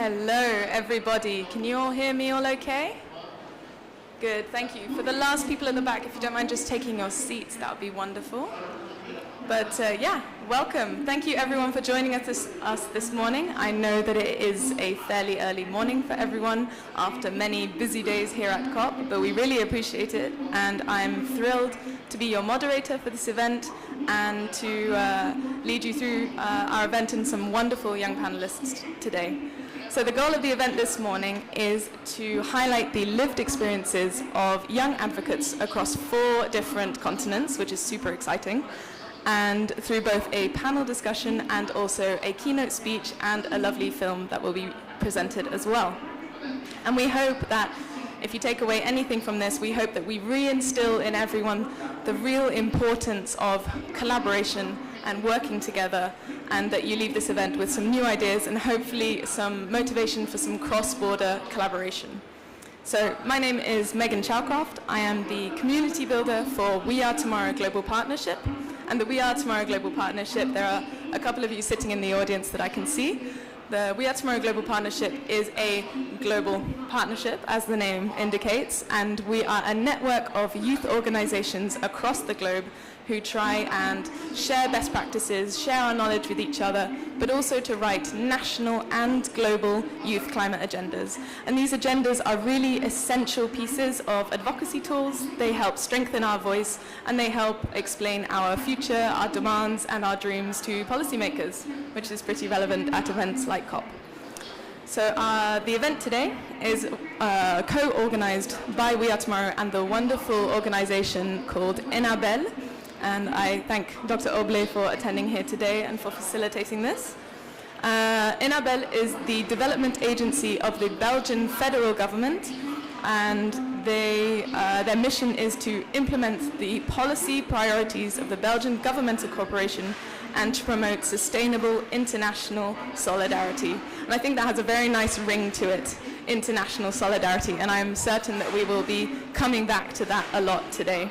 Hello, everybody. Can you all hear me all okay? Good, thank you. For the last people in the back, if you don't mind just taking your seats, that would be wonderful. But yeah, welcome. Thank you everyone for joining us this morning. I know that it is a fairly early morning for everyone after many busy days here at COP, but we really appreciate it, and I'm thrilled to be your moderator for this event and to lead you through our event and some wonderful young panelists today. So the goal of the event this morning is to highlight the lived experiences of young advocates across 4 different continents, which is super exciting, and through both a panel discussion and also a keynote speech and a lovely film that will be presented as well. And we hope that if you take away anything from this, we hope that we reinstill in everyone the real importance of collaboration and working together, and that you leave this event with some new ideas and hopefully some motivation for some cross-border collaboration. So my name is Megan Chalcroft. I am the community builder for We Are Tomorrow Global Partnership. And the We Are Tomorrow Global Partnership, there are a couple of you sitting in the audience that I can see. The We Are Tomorrow Global Partnership is a global partnership, as the name indicates, and we are a network of youth organizations across the globe who try and share best practices, share our knowledge with each other, but also to write national and global youth climate agendas. And these agendas are really essential pieces of advocacy tools. They help strengthen our voice, and they help explain our future, our demands, and our dreams to policymakers, which is pretty relevant at events like COP. So the event today is co-organized by We Are Tomorrow and the wonderful organization called Enabel. And I thank Dr. Oblé for attending here today and for facilitating this. Enabel is the development agency of the Belgian federal government, and their mission is to implement the policy priorities of the Belgian governmental corporation and to promote sustainable international solidarity. And I think that has a very nice ring to it, international solidarity, and I'm certain that we will be coming back to that a lot today.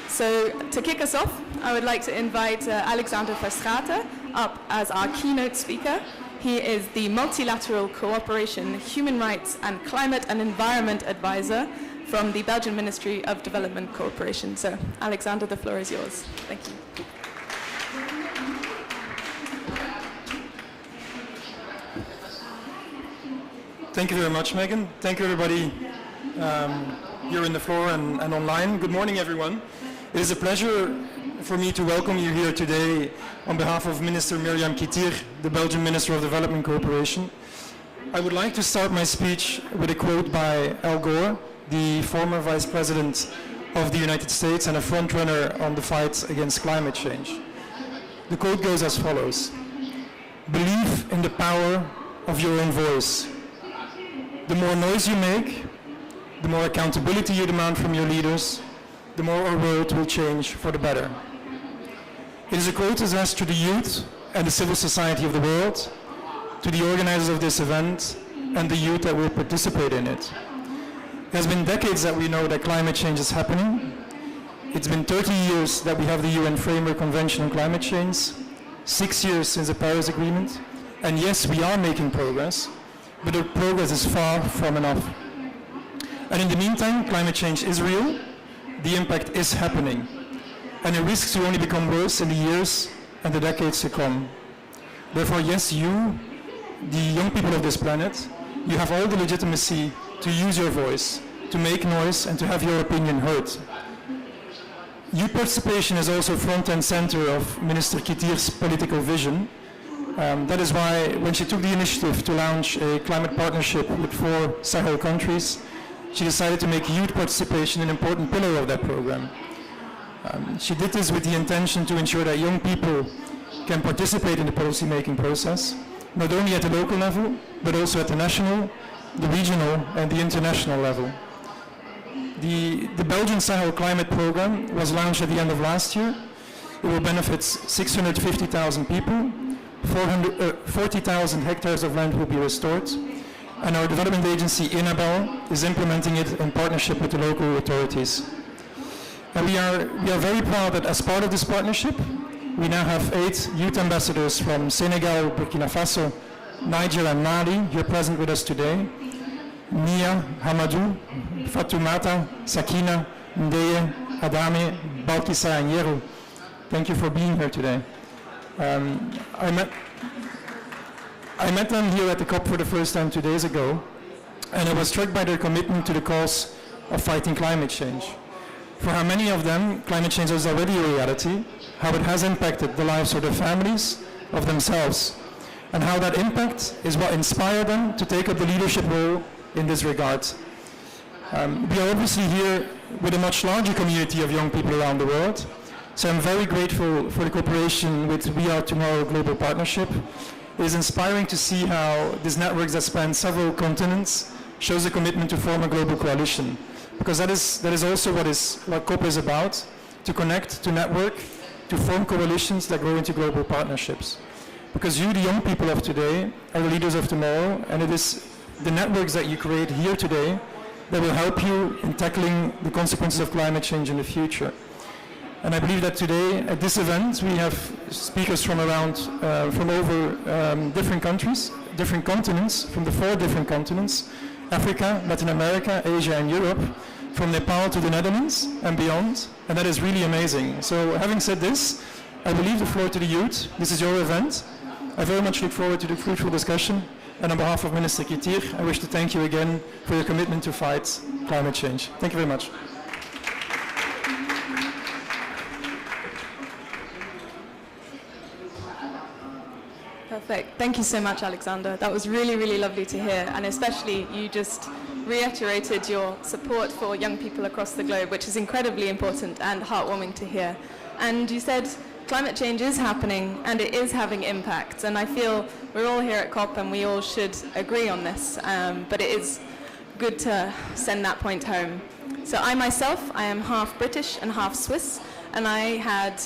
So to kick us off, I would like to invite Alexander Verstraete up as our keynote speaker. He is the Multilateral Cooperation, Human Rights and Climate and Environment Advisor from the Belgian Ministry of Development Cooperation. So Alexander, the floor is yours. Thank you. Thank you very much, Megan. Thank you, everybody here in the floor and online. Good morning, everyone. It is a pleasure for me to welcome you here today on behalf of Minister Myriam Kittir, the Belgian Minister of Development Cooperation. I would like to start my speech with a quote by Al Gore, the former Vice President of the United States and a frontrunner on the fight against climate change. The quote goes as follows: "Believe in the power of your own voice. The more noise you make, the more accountability you demand from your leaders, the more our world will change for the better." It is a quote addressed to the youth and the civil society of the world, to the organizers of this event, and the youth that will participate in it. It has been decades that we know that climate change is happening. It's been 30 years that we have the UN Framework Convention on Climate Change, 6 years since the Paris Agreement, and yes, we are making progress, but the progress is far from enough. And in the meantime, climate change is real, the impact is happening, and it risks to only become worse in the years and the decades to come. Therefore, yes, you, the young people of this planet, you have all the legitimacy to use your voice, to make noise, and to have your opinion heard. Youth participation is also front and center of Minister Kittir's political vision. That is why, when she took the initiative to launch a climate partnership with 4 Sahel countries, she decided to make youth participation an important pillar of that program. She did this with the intention to ensure that young people can participate in the policy-making process, not only at the local level, but also at the national, the regional, and the international level. The Belgian Sahel Climate Program was launched at the end of last year. It will benefit 650,000 people, 40,000 hectares of land will be restored, and our development agency, Enabel, is implementing it in partnership with the local authorities. And we are very proud that as part of this partnership, we now have 8 youth ambassadors from Senegal, Burkina Faso, Niger and Mali, here present with us today. Nia, Hamadou, Fatoumata, Sakina, Ndeye, Adame, Balkissa, and Yeru. Thank you for being here today. I met them here at the COP for the first time 2 days ago, and I was struck by their commitment to the cause of fighting climate change. For how many of them, climate change is already a reality, how it has impacted the lives of their families, of themselves, and how that impact is what inspired them to take up the leadership role in this regard. We are obviously here with a much larger community of young people around the world, so I'm very grateful for the cooperation with We Are Tomorrow Global Partnership. It is inspiring to see how this network that spans several continents shows a commitment to form a global coalition, because that is also what COP is about, to connect, to network, to form coalitions that grow into global partnerships. Because you, the young people of today, are the leaders of tomorrow, and it is the networks that you create here today that will help you in tackling the consequences of climate change in the future. And I believe that today at this event we have speakers from around, from over different countries, different continents, from the 4 different continents, Africa, Latin America, Asia and Europe, from Nepal to the Netherlands and beyond, and that is really amazing. So having said this, I will leave the floor to the youth. This is your event. I very much look forward to the fruitful discussion, and on behalf of Minister Kittir, I wish to thank you again for your commitment to fight climate change. Thank you very much. Perfect. Thank you so much, Alexander. That was really, really lovely to hear, and especially you just reiterated your support for young people across the globe, which is incredibly important and heartwarming to hear. And you said climate change is happening and it is having impacts, and I feel we're all here at COP and we all should agree on this, but it is good to send that point home. So I myself, I am half British and half Swiss, and I had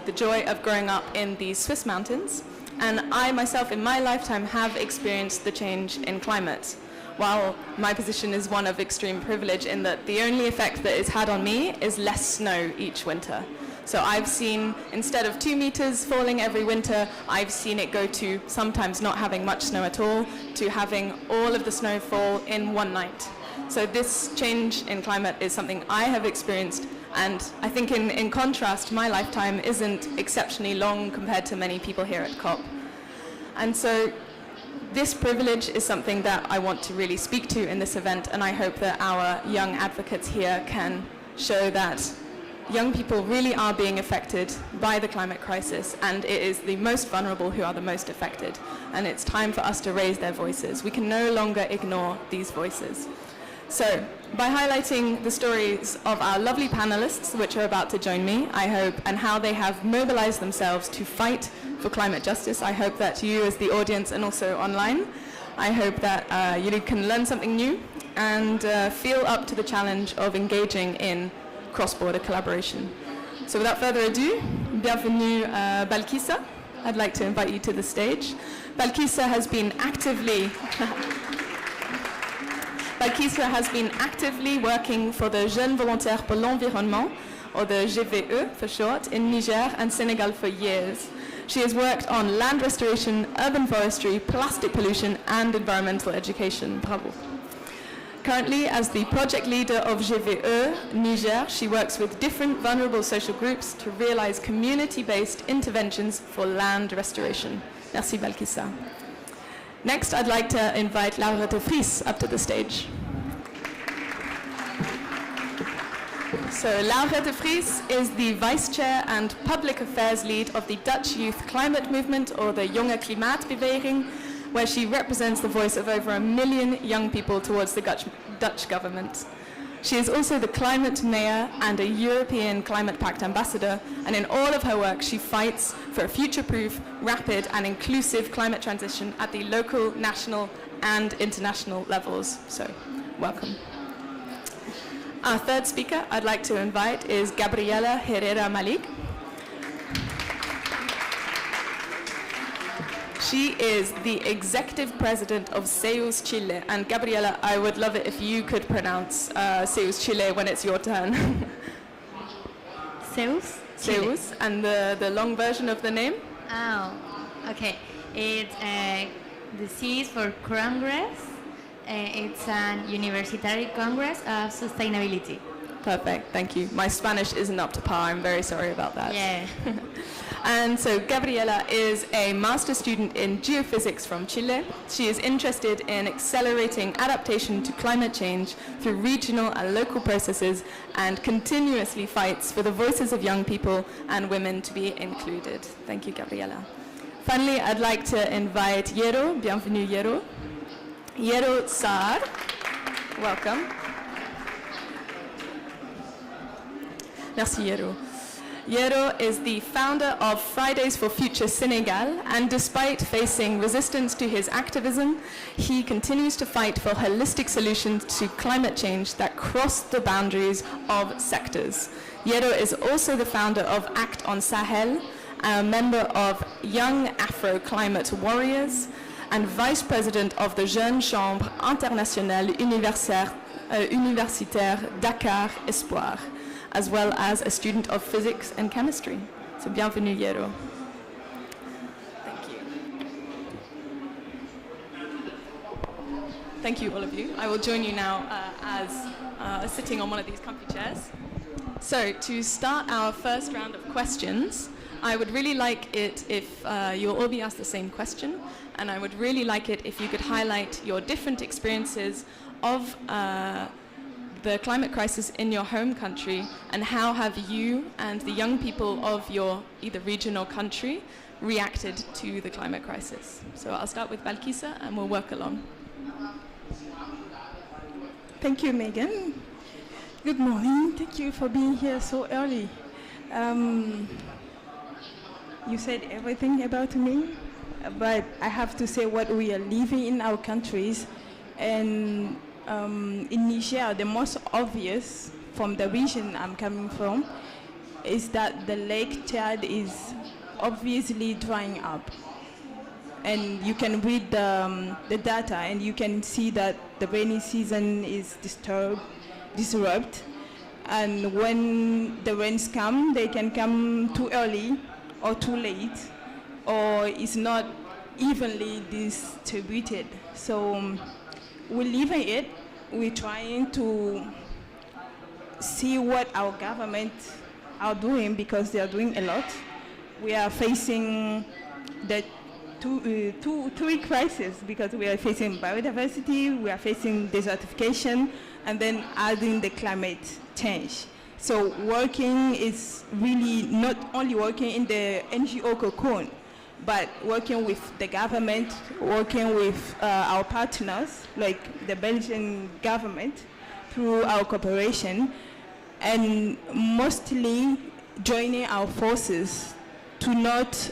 the joy of growing up in the Swiss mountains, and I myself in my lifetime have experienced the change in climate. While my position is one of extreme privilege in that the only effect that it's had on me is less snow each winter. So I've seen, instead of 2 meters falling every winter, I've seen it go to sometimes not having much snow at all, to having all of the snow fall in one night. So this change in climate is something I have experienced, and I think in contrast, my lifetime isn't exceptionally long compared to many people here at COP. And so this privilege is something that I want to really speak to in this event, and I hope that our young advocates here can show that young people really are being affected by the climate crisis, and it is the most vulnerable who are the most affected. And it's time for us to raise their voices. We can no longer ignore these voices. So, by highlighting the stories of our lovely panelists, which are about to join me, I hope, and how they have mobilized themselves to fight for climate justice, I hope that you as the audience and also online, I hope that you can learn something new and feel up to the challenge of engaging in cross-border collaboration. So without further ado, bienvenue Balkissa. I'd like to invite you to the stage. Balkissa has been actively working for the Jeunes Volontaires pour l'Environnement, or the GVE for short, in Niger and Senegal for years. She has worked on land restoration, urban forestry, plastic pollution, and environmental education. Bravo. Currently, as the project leader of GVE Niger, she works with different vulnerable social groups to realize community-based interventions for land restoration. Merci, Balkissa. Next, I'd like to invite Laura de Vries up to the stage. So, Laura de Vries is the Vice Chair and Public Affairs Lead of the Dutch Youth Climate Movement, or the Jonge Klimaatbeweging, where she represents the voice of over 1 million young people towards the Dutch government. She is also the climate mayor and a European Climate Pact ambassador, and in all of her work she fights for a future-proof, rapid and inclusive climate transition at the local, national and international levels. So, welcome. Our third speaker I'd like to invite is Gabriela Herrera Malik. She is the executive president of SEUS Chile. And Gabriela, I would love it if you could pronounce SEUS Chile when it's your turn. SEUS? SEUS, and the long version of the name? Oh, okay. It's The C is for Congress. It's an University Congress of Sustainability. Perfect, thank you. My Spanish isn't up to par, I'm very sorry about that. Yeah. And so Gabriela is a master's student in geophysics from Chile. She is interested in accelerating adaptation to climate change through regional and local processes and continuously fights for the voices of young people and women to be included. Thank you, Gabriela. Finally, I'd like to invite Yero. Bienvenue, Yero. Yero Saar. Welcome. Merci, Yero. Yero is the founder of Fridays for Future Senegal, and despite facing resistance to his activism, he continues to fight for holistic solutions to climate change that cross the boundaries of sectors. Yero is also the founder of Act on Sahel, a member of Young Afro Climate Warriors, and vice president of the Jeune Chambre Internationale Universitaire Dakar Espoir, as well as a student of physics and chemistry. So bienvenue, Yero. Thank you. Thank you, all of you. I will join you now as sitting on one of these comfy chairs. So to start our first round of questions, I would really like it if you'll all be asked the same question, and I would really like it if you could highlight your different experiences of the climate crisis in your home country, and how have you and the young people of your either region or country reacted to the climate crisis. So I'll start with Balkisa and we'll work along. Thank you, Megan. Good morning. Thank you for being here so early. You said everything about me, but I have to say what we are living in our countries. And in Niger, the most obvious from the region I'm coming from is that the Lake Chad is obviously drying up. And you can read the data and you can see that the rainy season is disrupted. And when the rains come, they can come too early or too late, or it's not evenly distributed. So we're living it. We're trying to see what our government are doing, because they are doing a lot. We are facing the two crises, because we are facing biodiversity, we are facing desertification, and then adding the climate change. So working is really not only working in the NGO cocoon, but working with the government, working with our partners, like the Belgian government, through our cooperation, and mostly joining our forces to not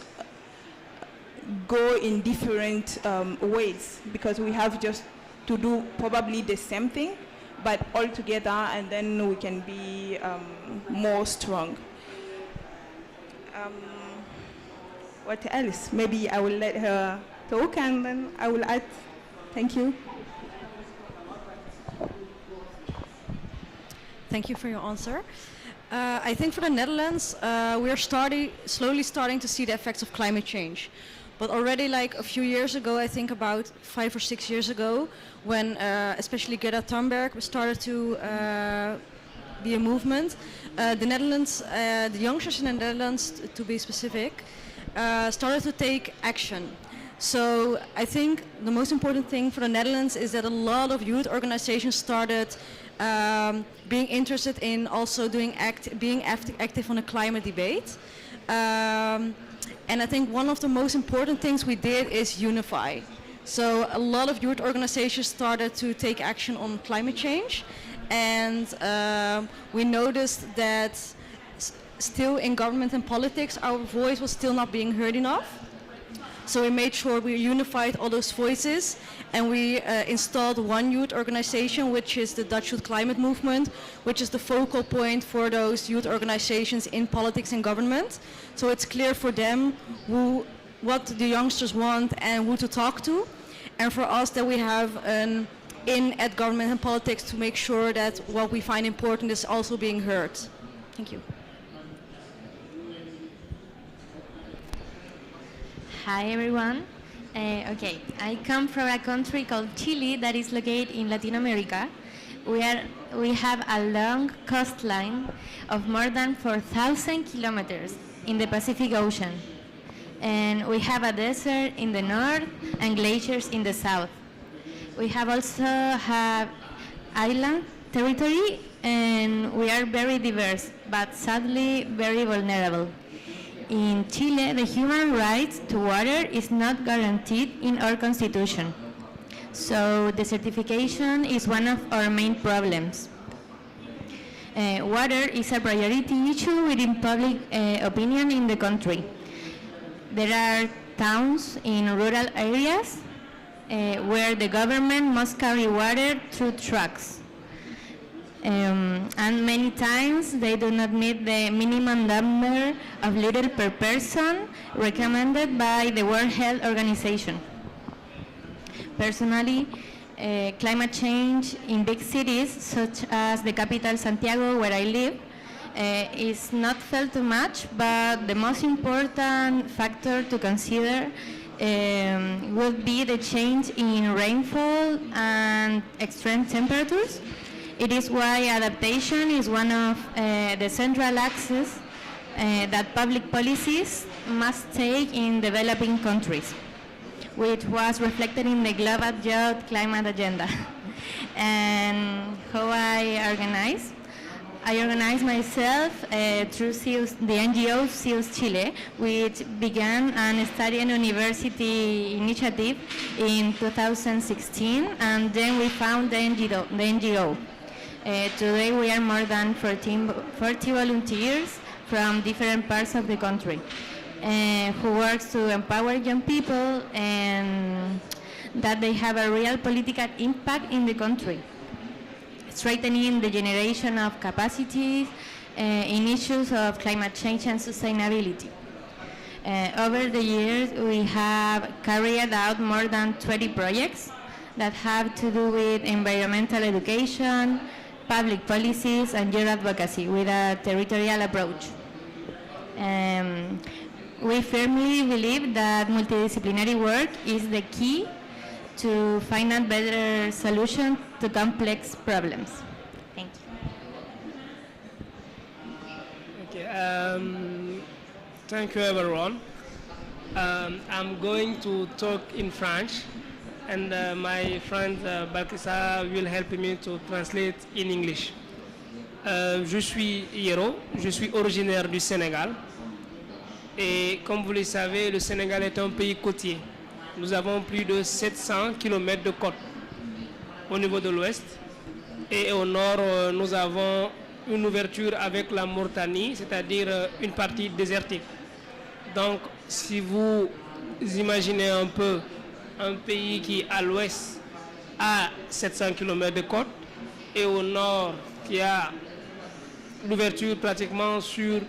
go in different ways, because we have just to do probably the same thing, but all together, and then we can be more strong. What else? Maybe I will let her talk and then I will add. Thank you. Thank you for your answer. I think for the Netherlands, we are slowly starting to see the effects of climate change. But already like a few years ago, I think about 5 or 6 years ago, when especially Greta Thunberg started to be a movement, the Netherlands, the youngsters in the Netherlands, to be specific, started to take action. So I think the most important thing for the Netherlands is that a lot of youth organizations started being interested in also being active on the climate debate. And I think one of the most important things we did is unify. So a lot of youth organizations started to take action on climate change, and we noticed that still in government and politics our voice was still not being heard enough. So we made sure we unified all those voices, and we installed one youth organization, which is the Dutch Youth Climate Movement, which is the focal point for those youth organizations in politics and government. So it's clear for them what the youngsters want and who to talk to, and for us that we have an in at government and politics to make sure that what we find important is also being heard. Thank you. Hi everyone, Okay, I come from a country called Chile that is located in Latin America. We have a long coastline of more than 4,000 kilometers in the Pacific Ocean. And we have a desert in the north and glaciers in the south. We have also have island territory, and we are very diverse, but sadly very vulnerable. In Chile, the human right to water is not guaranteed in our constitution. So desertification is one of our main problems. Water is a priority issue within public opinion in the country. There are towns in rural areas where the government must carry water through trucks. And many times they do not meet the minimum number of liters per person recommended by the World Health Organization. Personally, climate change in big cities, such as the capital Santiago, where I live, is not felt too much, but the most important factor to consider would be the change in rainfall and extreme temperatures. It is why adaptation is one of the central axes that public policies must take in developing countries, which was reflected in the Global Youth Climate Agenda. And how I organize? I organize myself through the NGO SEALS Chile, which began an study and university initiative in 2016, and then we found the NGO. Today we are more than 40 volunteers from different parts of the country who works to empower young people and that they have a real political impact in the country, strengthening the generation of capacities in issues of climate change and sustainability. Over the years, we have carried out more than 20 projects that have to do with environmental education, public policies, and youth advocacy with a territorial approach. We firmly believe that multidisciplinary work is the key to find a better solution to complex problems. Thank you. Okay, thank you everyone. I'm going to talk in French, and my friend Balkissa will help me to translate in English. Je suis Yero, je suis originaire du Sénégal, et comme vous le savez, le Sénégal est un pays côtier. Nous avons plus de 700 km de côte au niveau de l'ouest, et au nord, nous avons une ouverture avec la Mauritanie, c'est-à-dire une partie désertique. Donc, si vous imaginez un peu un pays qui, à l'ouest, a 700 km de côte, et au nord, qui a l'ouverture pratiquement sur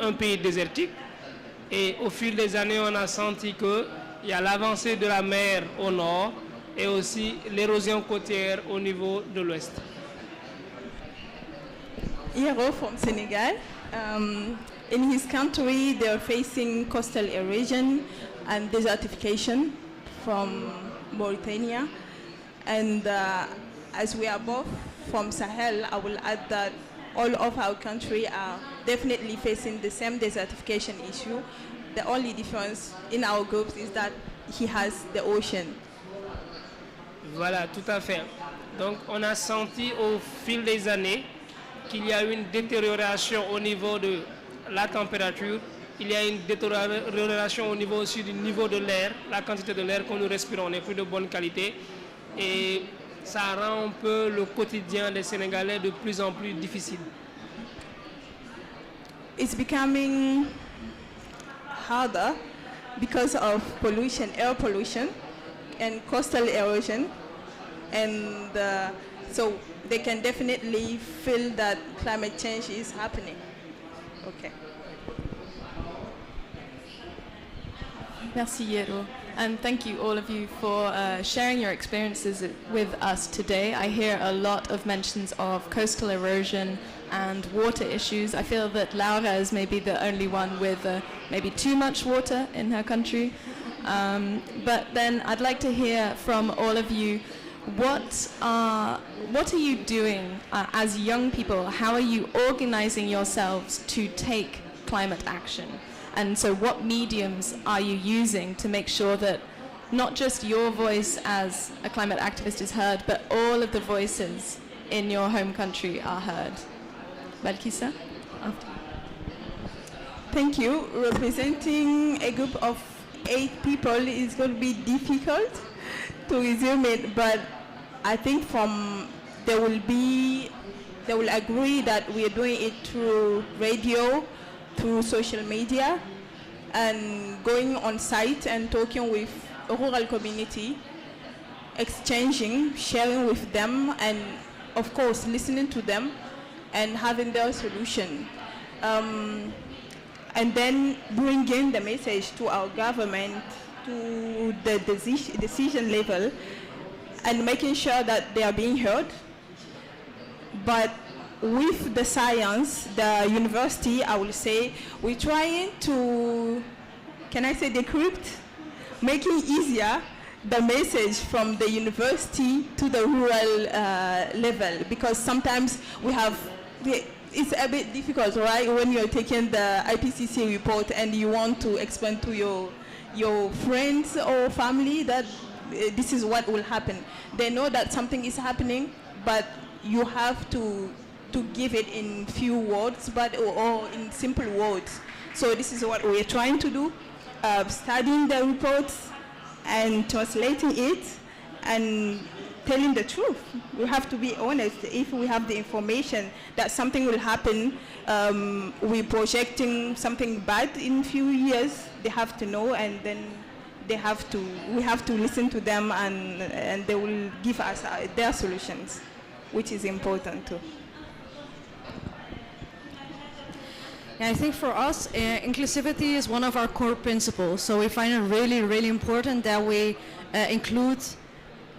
un pays désertique, et au fil des années, on a senti qu'il y a l'avancée de la mer au nord et aussi l'érosion côtière au niveau de l'ouest. Hero from Senegal. In his country, they are facing coastal erosion and desertification from Mauritania. And as we are both from Sahel, I will add that all of our country are definitely facing the same desertification issue. The only difference in our groups is that he has the ocean. Voilà, tout à fait. Donc, on a senti au fil des années qu'il y a une détérioration au niveau de la température, il y a une détérioration au niveau aussi du niveau de l'air, la quantité de l'air que nous respirons n'est plus de bonne qualité, et ça rend un peu le quotidien des Sénégalais de plus en plus difficile. It's becoming harder because of pollution, air pollution and coastal erosion, and so they can definitely feel that climate change is happening. Okay. Merci, Yero. And thank you, all of you, for sharing your experiences with us today. I hear a lot of mentions of coastal erosion and water issues. I feel that Laura is maybe the only one with maybe too much water in her country. But then I'd like to hear from all of you, what are you doing as young people? How are you organizing yourselves to take climate action? And so what mediums are you using to make sure that not just your voice as a climate activist is heard, but all of the voices in your home country are heard? Balkissa? Thank you. Representing a group of 8 people is going to be difficult to resume it, but I think they will agree that we are doing it through radio, through social media, and going on site and talking with a rural community, exchanging, sharing with them, and of course listening to them and having their solution. And then bringing the message to our government, to the decision level, and making sure that they are being heard. But with the science, the university, I will say, we're trying to, can I say, decrypt, making easier the message from the university to the rural level, because sometimes it's a bit difficult, right, when you're taking the IPCC report and you want to explain to your friends or family that this is what will happen. They know that something is happening, but you have to give it in few words, or in simple words. So this is what we're trying to do, studying the reports and translating it and telling the truth. We have to be honest. If we have the information that something will happen, we're projecting something bad in few years, they have to know, and then we have to listen to them, and they will give us their solutions, which is important too. Yeah, I think for us, inclusivity is one of our core principles. So we find it really, really important that we include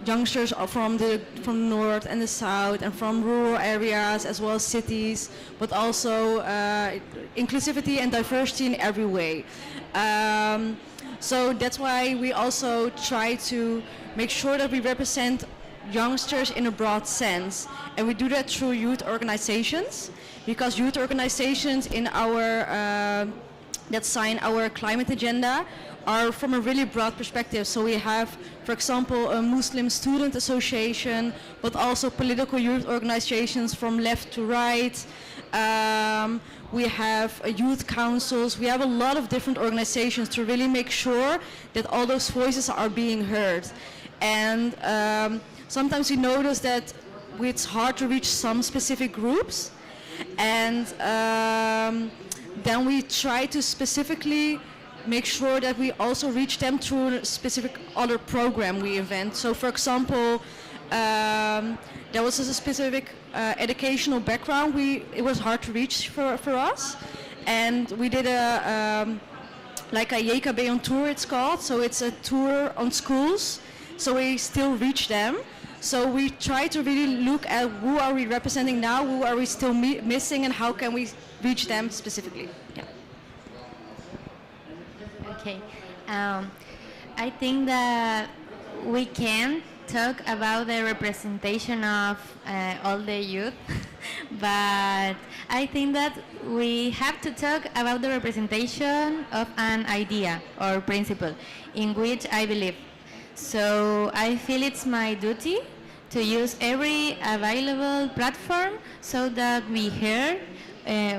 youngsters from the north and the south and from rural areas as well as cities, but also inclusivity and diversity in every way. So that's why we also try to make sure that we represent youngsters in a broad sense, and we do that through youth organizations, because youth organizations in that sign our climate agenda are from a really broad perspective. So we have, for example, a Muslim Student Association, but also political youth organizations from left to right. We have youth councils. We have a lot of different organizations to really make sure that all those voices are being heard. And sometimes we notice that it's hard to reach some specific groups, and then we try to specifically make sure that we also reach them through a specific other program we invent. So for example, there was a specific educational background it was hard to reach for us, and we did like a YKB on tour, it's called. So it's a tour on schools, so we still reach them. So we try to really look at who are we representing now, who are we still missing, and how can we reach them specifically. Yeah. Okay. I think that we can talk about the representation of all the youth, but I think that we have to talk about the representation of an idea or principle in which I believe. So I feel it's my duty to use every available platform so that we hear,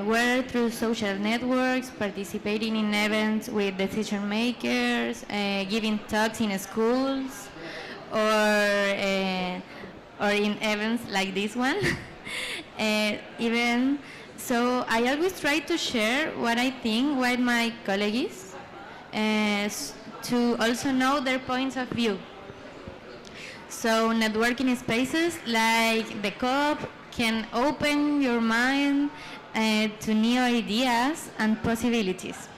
whether through social networks, participating in events with decision makers, giving talks in schools, or in events like this one. Even so, I always try to share what I think with my colleagues, to also know their points of view. So networking spaces like the COP can open your mind to new ideas and possibilities,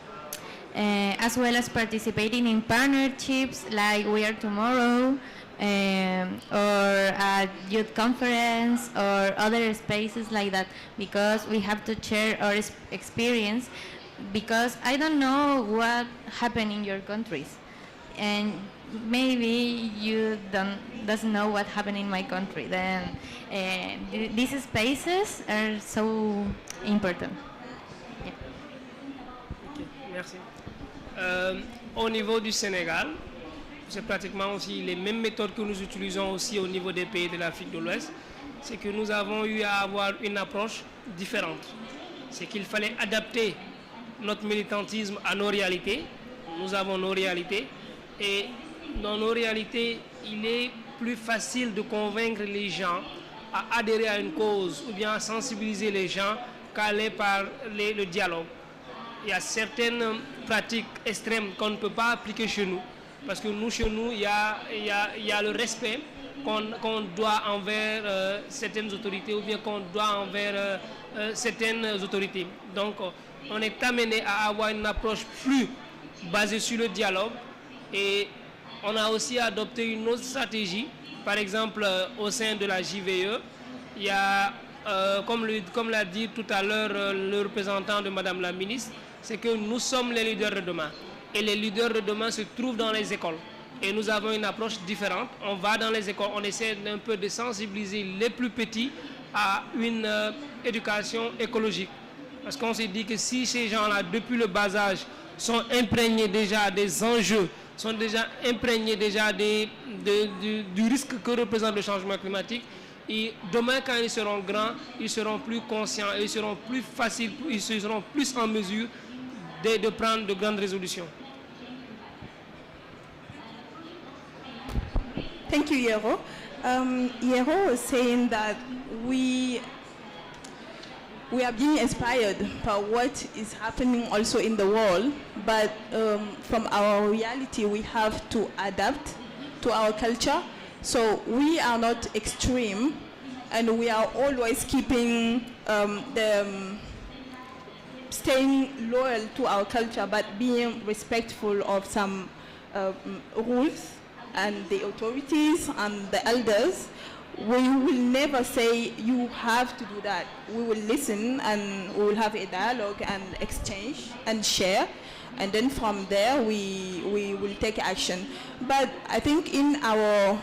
as well as participating in partnerships like We Are Tomorrow, or a youth conference or other spaces like that, because we have to share our experience, because I don't know what happened in your countries. and maybe you doesn't know what happened in my country. Then these spaces are so important. Yeah. Ok, merci. Au niveau du Sénégal, c'est pratiquement aussi les mêmes méthodes que nous utilisons aussi au niveau des pays de l'Afrique de l'Ouest. C'est que nous avons eu à avoir une approche différente. C'est qu'il fallait adapter notre militantisme à nos réalités. Nous avons nos réalités et dans nos réalités, il est plus facile de convaincre les gens à adhérer à une cause ou bien à sensibiliser les gens qu'à aller par le dialogue. Il y a certaines pratiques extrêmes qu'on ne peut pas appliquer chez nous parce que nous, chez nous, il y a le respect qu'on doit envers certaines autorités ou bien qu'on doit envers certaines autorités. Donc, on est amené à avoir une approche plus basée sur le dialogue et on a aussi adopté une autre stratégie. Par exemple, au sein de la JVE, il y a, comme l'a dit tout à l'heure le représentant de Madame la ministre, c'est que nous sommes les leaders de demain. Et les leaders de demain se trouvent dans les écoles. Et nous avons une approche différente. On va dans les écoles, on essaie un peu de sensibiliser les plus petits à une éducation écologique. Parce qu'on s'est dit que si ces gens-là, depuis le bas âge, sont imprégnés déjà des enjeux, sont déjà imprégnés déjà du risque que représente le changement climatique, et demain, quand ils seront grands, ils seront plus conscients, ils seront plus faciles, ils seront plus en mesure de prendre de grandes résolutions. Thank you, Yero. Yero was saying that we are being inspired by what is happening also in the world, but from our reality, we have to adapt to our culture. So we are not extreme, and we are always keeping staying loyal to our culture, but being respectful of some rules and the authorities and the elders. We will never say you have to do that. We will listen and we will have a dialogue and exchange and share, and then from there we will take action. But I think in our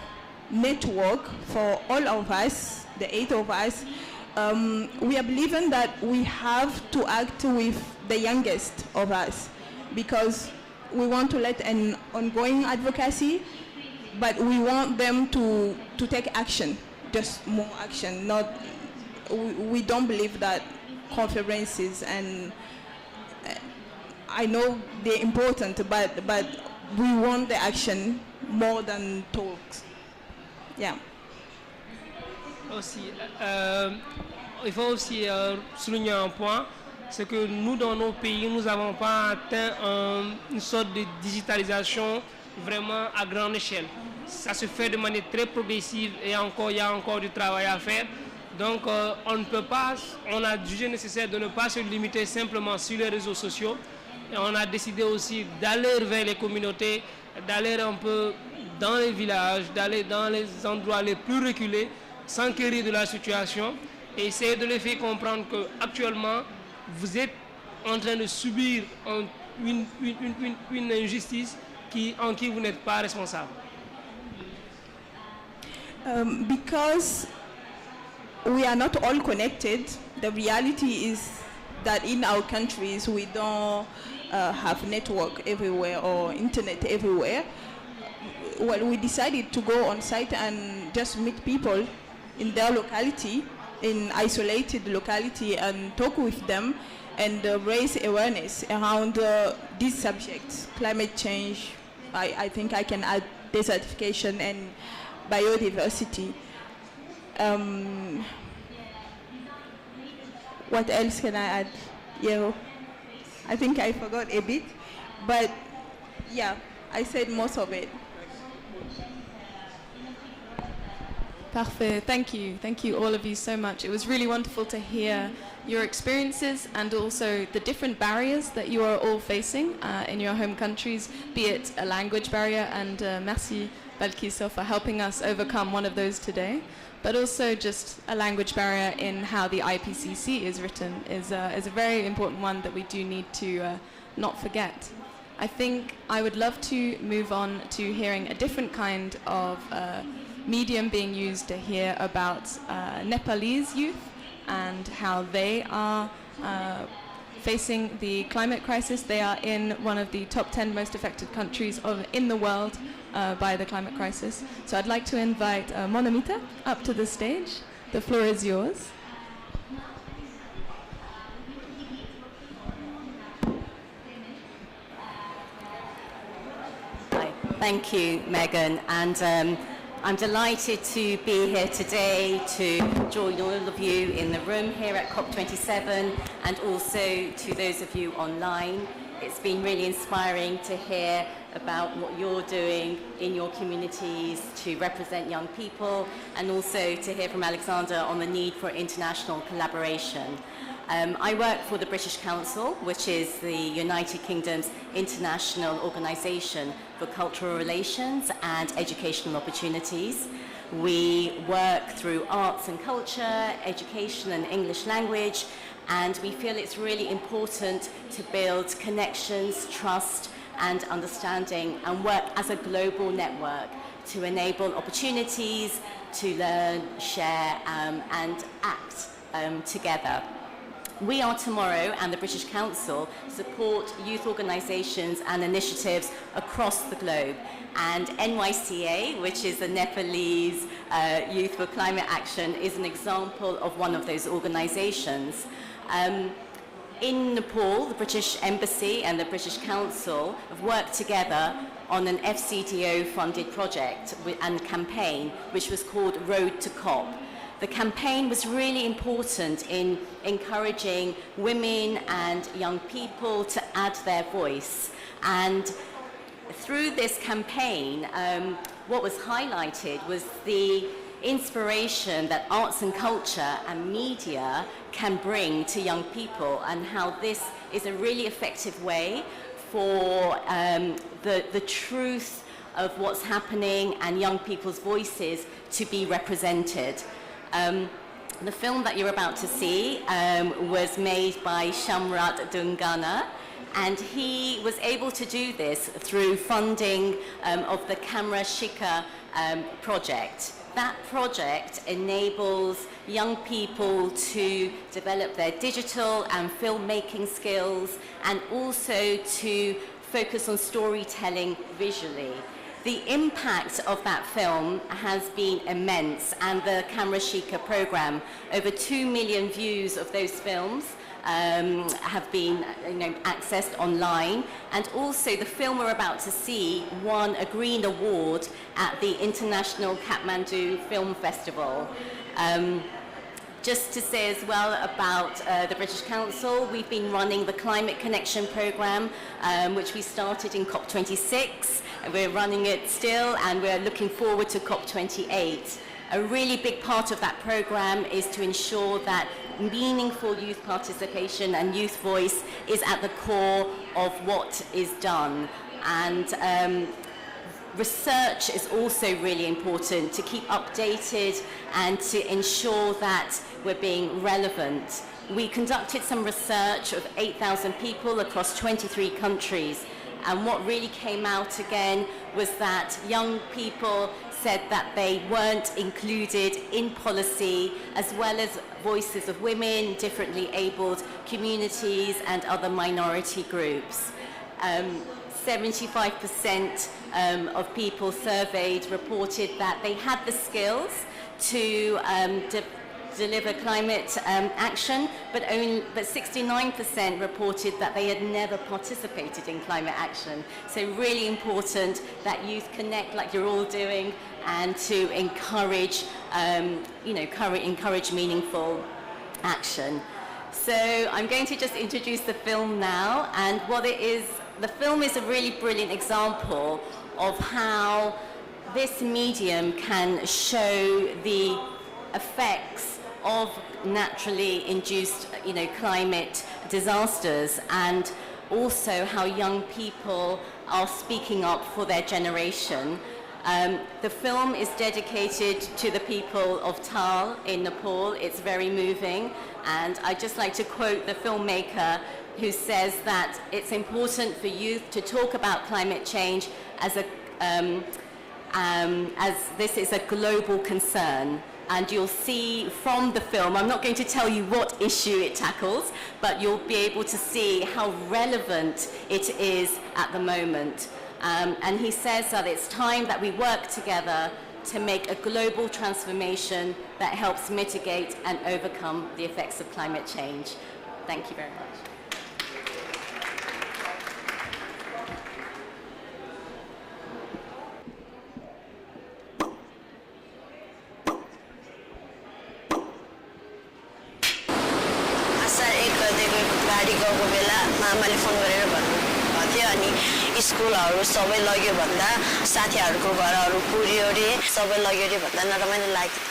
network, for all of us, the 8 of us, we are believing that we have to act with the youngest of us, because we want to let an ongoing advocacy, but we want them to take action, just more action. Not, we don't believe that conferences, and I know they're important, but we want the action more than talks. Yeah. Aussi, il faut aussi souligner un point, c'est que nous, dans nos pays, nous n'avons pas atteint une sorte de digitalisation vraiment à grande échelle. Ça se fait de manière très progressive et il y a encore du travail à faire. Donc, on ne peut pas, on a jugé nécessaire de ne pas se limiter simplement sur les réseaux sociaux. Et on a décidé aussi d'aller vers les communautés, d'aller un peu dans les villages, d'aller dans les endroits les plus reculés, s'enquérir de la situation et essayer de les faire comprendre qu'actuellement, vous êtes en train de subir une injustice en qui vous n'êtes pas responsable. Because we are not all connected, the reality is that in our countries we don't have network everywhere or internet everywhere. Well, we decided to go on site and just meet people in their locality, in isolated locality, and talk with them and raise awareness around these subjects, climate change. I think I can add desertification and biodiversity. What else can I add? Yeah, I think I forgot a bit, but yeah, I said most of it. Parfait. Thank you all of you so much. It was really wonderful to hear your experiences and also the different barriers that you are all facing in your home countries, be it a language barrier, and merci Balkissa for helping us overcome one of those today, but also just a language barrier in how the IPCC is written is a very important one that we do need to not forget. I think I would love to move on to hearing a different kind of medium being used to hear about Nepalese youth and how they are facing the climate crisis. They are in one of the top 10 most affected countries in the world by the climate crisis. So I'd like to invite Monamita up to the stage. The floor is yours. Hi. Thank you, Megan. And I'm delighted to be here today to join all of you in the room here at COP27 and also to those of you online. It's been really inspiring to hear about what you're doing in your communities to represent young people, and also to hear from Alexander on the need for international collaboration. I work for the British Council, which is the United Kingdom's international organisation for cultural relations and educational opportunities. We work through arts and culture, education and English language, and we feel it's really important to build connections, trust and understanding, and work as a global network to enable opportunities to learn, share and act together. We Are Tomorrow and the British Council support youth organisations and initiatives across the globe. And NYCA, which is the Nepalese Youth for Climate Action, is an example of one of those organisations. In Nepal, the British Embassy and the British Council have worked together on an FCDO-funded project and campaign, which was called Road to COP. The campaign was really important in encouraging women and young people to add their voice. And through this campaign, what was highlighted was the inspiration that arts and culture and media can bring to young people, and how this is a really effective way for the truth of what's happening and young people's voices to be represented. The film that you're about to see was made by Shamrat Dungana, and he was able to do this through funding of the Camera Shika project. That project enables young people to develop their digital and filmmaking skills, and also to focus on storytelling visually. The impact of that film has been immense, and the Camera Shika program, over 2 million views of those films have been accessed online, and also the film we're about to see won a Green Award at the International Kathmandu Film Festival. Just to say as well about the British Council, we've been running the Climate Connection programme, which we started in COP26, and we're running it still, and we're looking forward to COP28. A really big part of that programme is to ensure that meaningful youth participation and youth voice is at the core of what is done. And research is also really important to keep updated and to ensure that we're being relevant. We conducted some research of 8,000 people across 23 countries, and what really came out again was that young people said that they weren't included in policy, as well as voices of women, differently abled communities and other minority groups. 75% of people surveyed reported that they had the skills to deliver climate action, but 69% reported that they had never participated in climate action. So really important that youth connect like you're all doing, and to encourage, encourage meaningful action. So I'm going to just introduce the film now, and what it is, the film is a really brilliant example of how this medium can show the effects of naturally induced, climate disasters, and also how young people are speaking up for their generation. The film is dedicated to the people of Tal in Nepal. It's very moving, and I'd just like to quote the filmmaker, who says that it's important for youth to talk about climate change as this is a global concern. And you'll see from the film, I'm not going to tell you what issue it tackles, but you'll be able to see how relevant it is at the moment. And he says that it's time that we work together to make a global transformation that helps mitigate and overcome the effects of climate change. Thank you very much. गाडी गएको बेला मामाले phone गरेर भन्नुभयो अनि स्कुलहरु सबै लग्यो भन्दा साथीहरुको घरहरु पुर्यो रे सबै लग्यो रे भन्दा नरमाइलो लाग्यो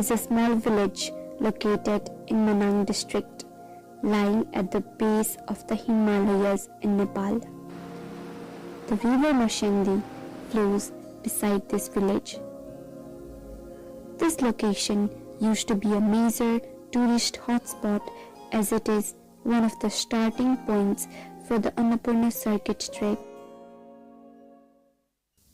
is a small village located in Manang district, lying at the base of the Himalayas in Nepal. The river Moshendi flows beside this village. This location used to be a major tourist hotspot as it is one of the starting points for the Annapurna circuit trek.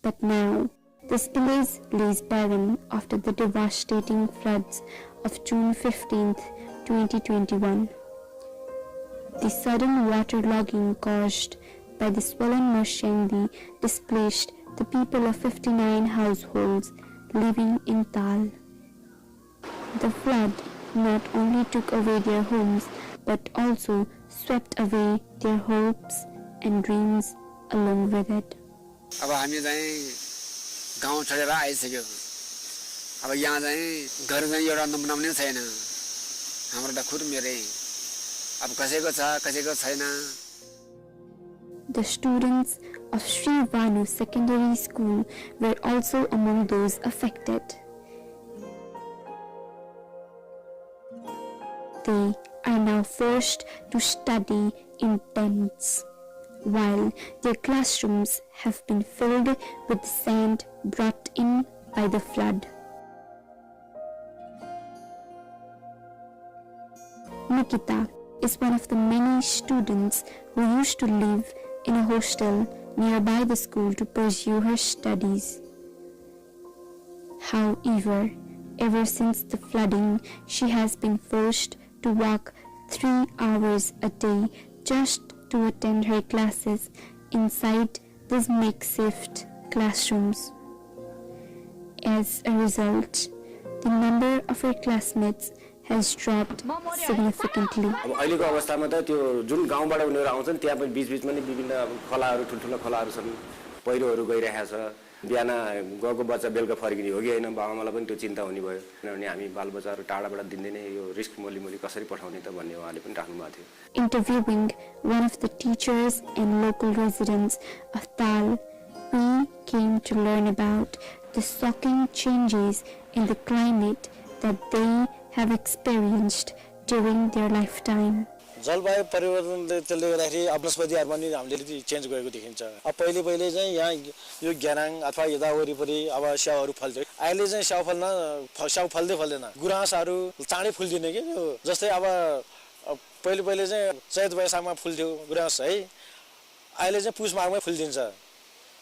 But now, this village lays barren after the devastating floods of June 15th, 2021. The sudden waterlogging caused by the swollen Moshendi displaced the people of 59 households living in Tal. The flood not only took away their homes but also swept away their hopes and dreams along with it. गाउँ छोडेर आइसक्यो अब यहाँ चाहिँ घर चाहिँ एउटा नबनाउने छैन हाम्रो त खुद मेरै अब कसैको छ कसैको छैन. The students of Sri Vanu Secondary School were also among those affected. They are now forced to study in tents, while their classrooms have been filled with sand brought in by the flood. Nikita is one of the many students who used to live in a hostel nearby the school to pursue her studies. However, ever since the flooding, she has been forced to walk 3 hours a day just to attend her classes inside these makeshift classrooms. As a result, the number of her classmates has dropped significantly. अहिलेको अवस्थामा त त्यो जुन गाउँबाट उनीहरु आउँछन् त्यहाँ पनि बीचबीचमा नि विभिन्न खोलाहरु ठुलठुला खोलाहरु छन् पहिरोहरु गइरहेको छ बिहान गएको बच्चा बेलुका फर्किने हो कि हैन बाबाआमालाई पनि त्यो चिन्ता हुने भयो किनभने हामी बालबच्चाहरु टाढाबाट दिनदिनै यो रिस्क मोली कसरी पठाउने त भन्ने उहाँले पनि राख्नु भएको थियो. Interviewing one of the teachers and local residents of Tal, we came to learn about the shocking changes in the climate that they have experienced during their lifetime. जलवायु परिवर्तनले त्यसले गर्दाखेरि वनस्पतिहरुमा नि हामीले चेन्ज गरेको देखिन्छ. अब पहिले चाहिँ यहाँ यो ग्यानाङ अथवा यता वरिपरि अब स्याउहरु फल्थ्यो. अहिले चाहिँ स्याउ फल्दैन. गुराँसहरु चाँडै फुल्दिने के यो जस्तै अब पहिले चाहिँ चैत वैशाखमा फुल्थ्यो गुराँस है. अहिले चाहिँ पुष माघमै फुल्दिन्छ.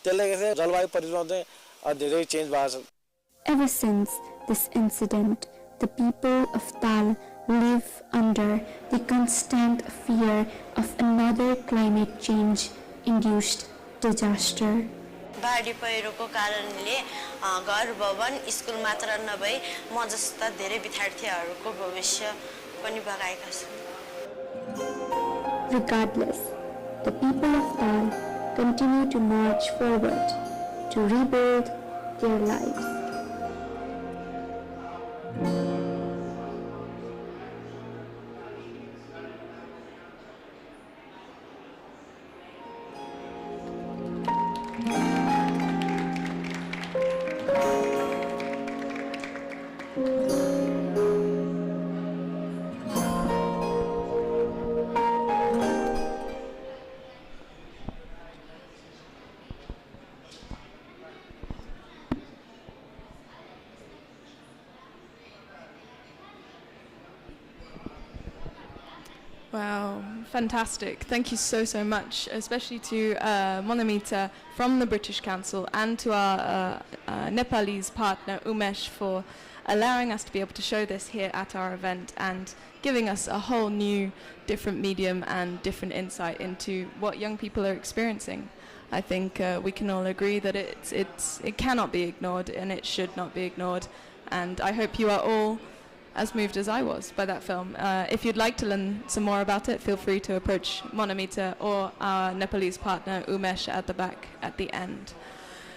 त्यसले गर्दा जलवायु परिवर्तन चाहिँ धेरै चेन्ज भएको छ. Ever since this incident, the people of Tal live under the constant fear of another climate change induced disaster. बाढी पहिरोको कारणले घर भवन स्कुल मात्र नभई म जस्ता धेरै विद्यार्थीहरूको भविष्य पनि बगाएका छन्. Regardless, the people of Tal continue to march forward to rebuild their lives. Wow, fantastic. Thank you so much, especially to Monamita from the British Council and to our Nepalese partner Umesh for allowing us to be able to show this here at our event and giving us a whole new different medium and different insight into what young people are experiencing. I think we can all agree that it cannot be ignored and it should not be ignored, and I hope you are all as moved as I was by that film. If you'd like to learn some more about it, feel free to approach Monamita or our Nepalese partner Umesh at the back at the end.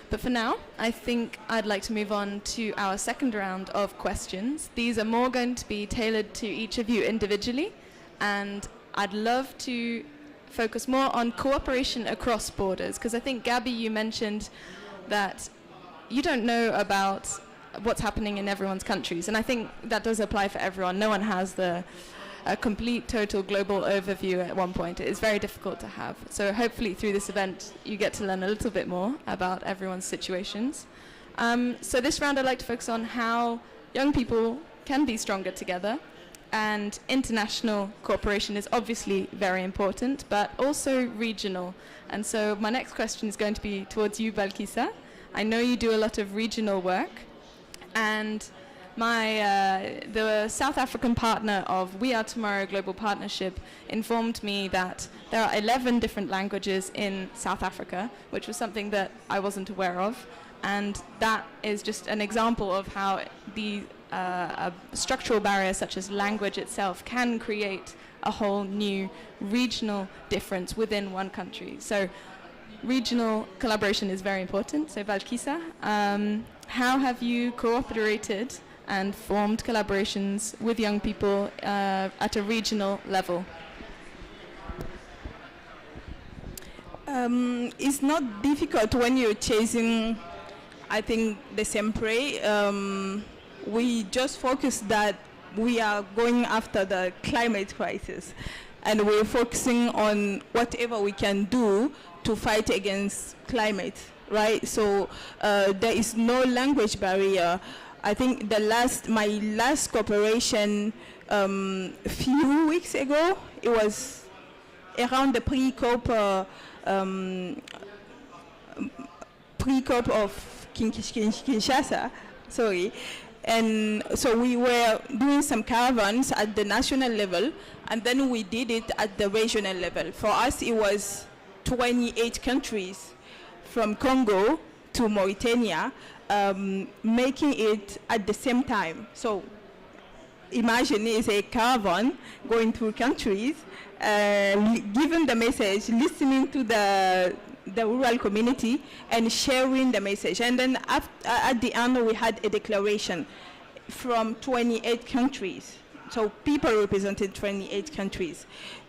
But for now, I think I'd like to move on to our second round of questions. These are more going to be tailored to each of you individually, and I'd love to focus more on cooperation across borders, because I think, Gabby, you mentioned that you don't know about what's happening in everyone's countries, and I think that does apply for everyone. No one has a complete, total global overview at one point. It is very difficult to have. So hopefully through this event you get to learn a little bit more about everyone's situations. So this round I'd like to focus on how young people can be stronger together, and international cooperation is obviously very important, but also regional. And so my next question is going to be towards you, Balkisa. I know you do a lot of regional work, and the South African partner of We Are Tomorrow Global Partnership informed me that there are 11 different languages in South Africa, which was something that I wasn't aware of, and that is just an example of how a structural barrier such as language itself can create a whole new regional difference within one country. So regional collaboration is very important. So Balkisa, how have you cooperated and formed collaborations with young people at a regional level? It's not difficult when you're chasing, I think, the same prey. We just focus that we are going after the climate crisis, and we're focusing on whatever we can do to fight against climate, right? So there is no language barrier. I think my last cooperation a few weeks ago, it was around the pre-COP of Kinshasa, sorry. And so we were doing some caravans at the national level, and then we did it at the regional level. For us, it was 28 countries from Congo to Mauritania, making it at the same time. So imagine it's a caravan going through countries, giving the message, listening to the rural community and sharing the message. And then at the end we had a declaration from 28 countries. So people represented 28 countries.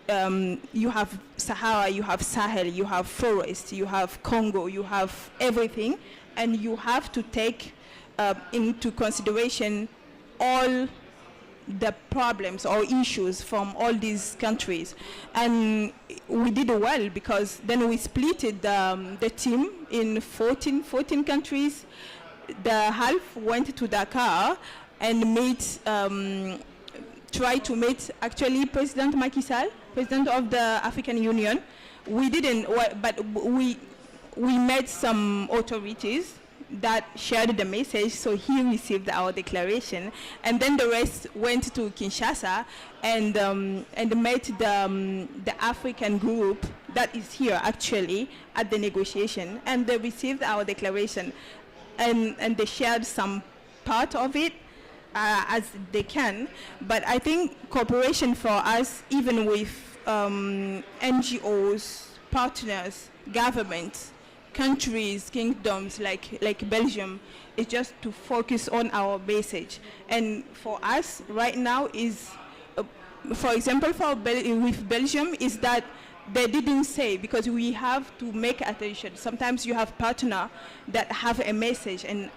You have Sahara, you have Sahel, you have forest, you have Congo, you have everything, and you have to take into consideration all the problems or issues from all these countries. And we did well, because then we split the team in 14 countries. The half went to Dakar and try to meet actually President Macky Sall, President of the African Union. We didn't, but we met some authorities that shared the message, so he received our declaration, and then the rest went to Kinshasa and met the African group that is here actually at the negotiation, and they received our declaration, and they shared some part of it as they can. But I think cooperation for us, even with NGOs, partners, governments, countries, kingdoms like Belgium, is just to focus on our message. And for us right now is, for example, with Belgium, is that they didn't say, because we have to make attention. Sometimes you have partners that have a message, an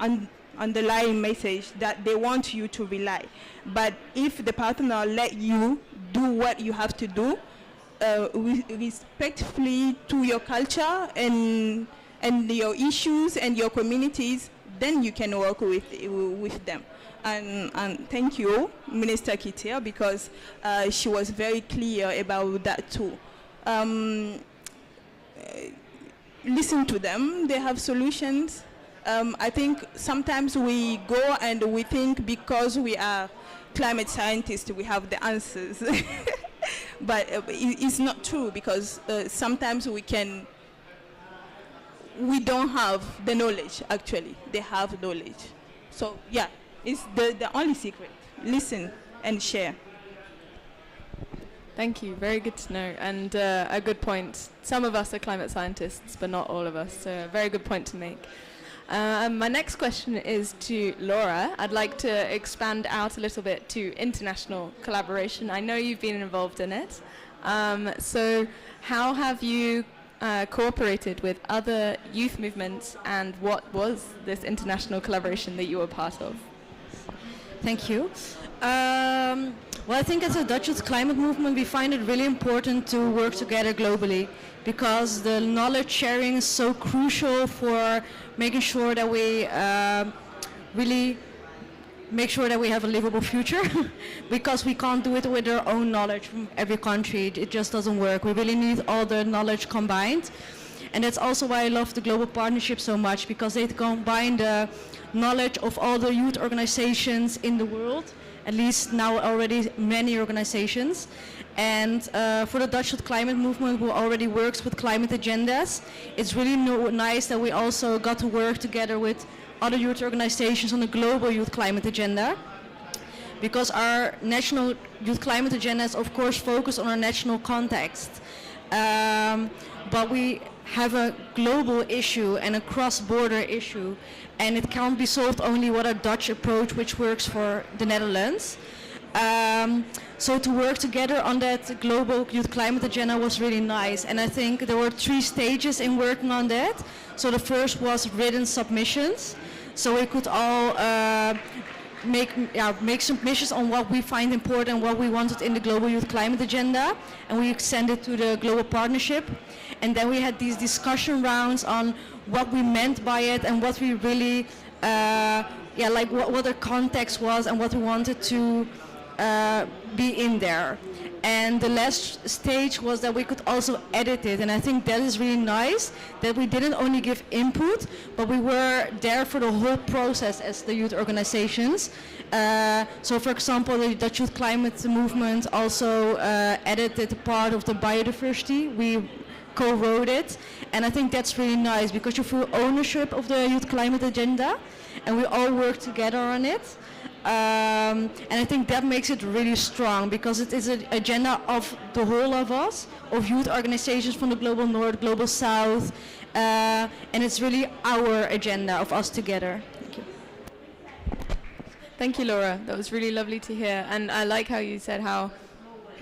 underlying message that they want you to rely. But if the partner let you do what you have to do, respectfully to your culture and your issues and your communities, then you can work with them. And thank you, Minister Kitia, because she was very clear about that too. Listen to them, they have solutions. I think sometimes we go and we think because we are climate scientists we have the answers. But it's not true, because sometimes we don't have the knowledge, actually. They have knowledge. So yeah, it's the only secret. Listen and share. Thank you. Very good to know, and a good point. Some of us are climate scientists, but not all of us, so a very good point to make. My next question is to Laura. I'd like to expand out a little bit to international collaboration. I know you've been involved in it. So how have you cooperated with other youth movements, and what was this international collaboration that you were part of? Thank you. Well, I think as a Dutch Youth Climate Movement, we find it really important to work together globally, because the knowledge sharing is so crucial for making sure that we really make sure that we have a livable future, because we can't do it with our own knowledge from every country. It just doesn't work. We really need all the knowledge combined. And that's also why I love the Global Partnership so much, because they combine the knowledge of all the youth organizations in the world, at least now already many organizations. And for the Dutch Youth Climate Movement, who already works with climate agendas, it's really nice that we also got to work together with other youth organizations on the global youth climate agenda. Because our national youth climate agenda is of course focused on our national context. But we have a global issue and a cross-border issue, and it can't be solved only with a Dutch approach, which works for the Netherlands. So to work together on that global youth climate agenda was really nice, and I think there were 3 stages in working on that. So the first was written submissions, so we could all make submissions on what we find important, what we wanted in the global youth climate agenda, and we sent it to the Global Partnership. And then we had these discussion rounds on what we meant by it and what we really, like what the context was and what we wanted to be in there. And the last stage was that we could also edit it, and I think that is really nice, that we didn't only give input, but we were there for the whole process as the youth organizations. So for example, the Dutch Youth Climate Movement also edited the part of the biodiversity. We co-wrote it, and I think that's really nice, because you feel ownership of the youth climate agenda, and we all work together on it. And I think that makes it really strong, because it is an agenda of the whole of us, of youth organizations from the Global North, Global South, and it's really our agenda of us together. Thank you. Thank you, Laura. That was really lovely to hear, and I like how you said how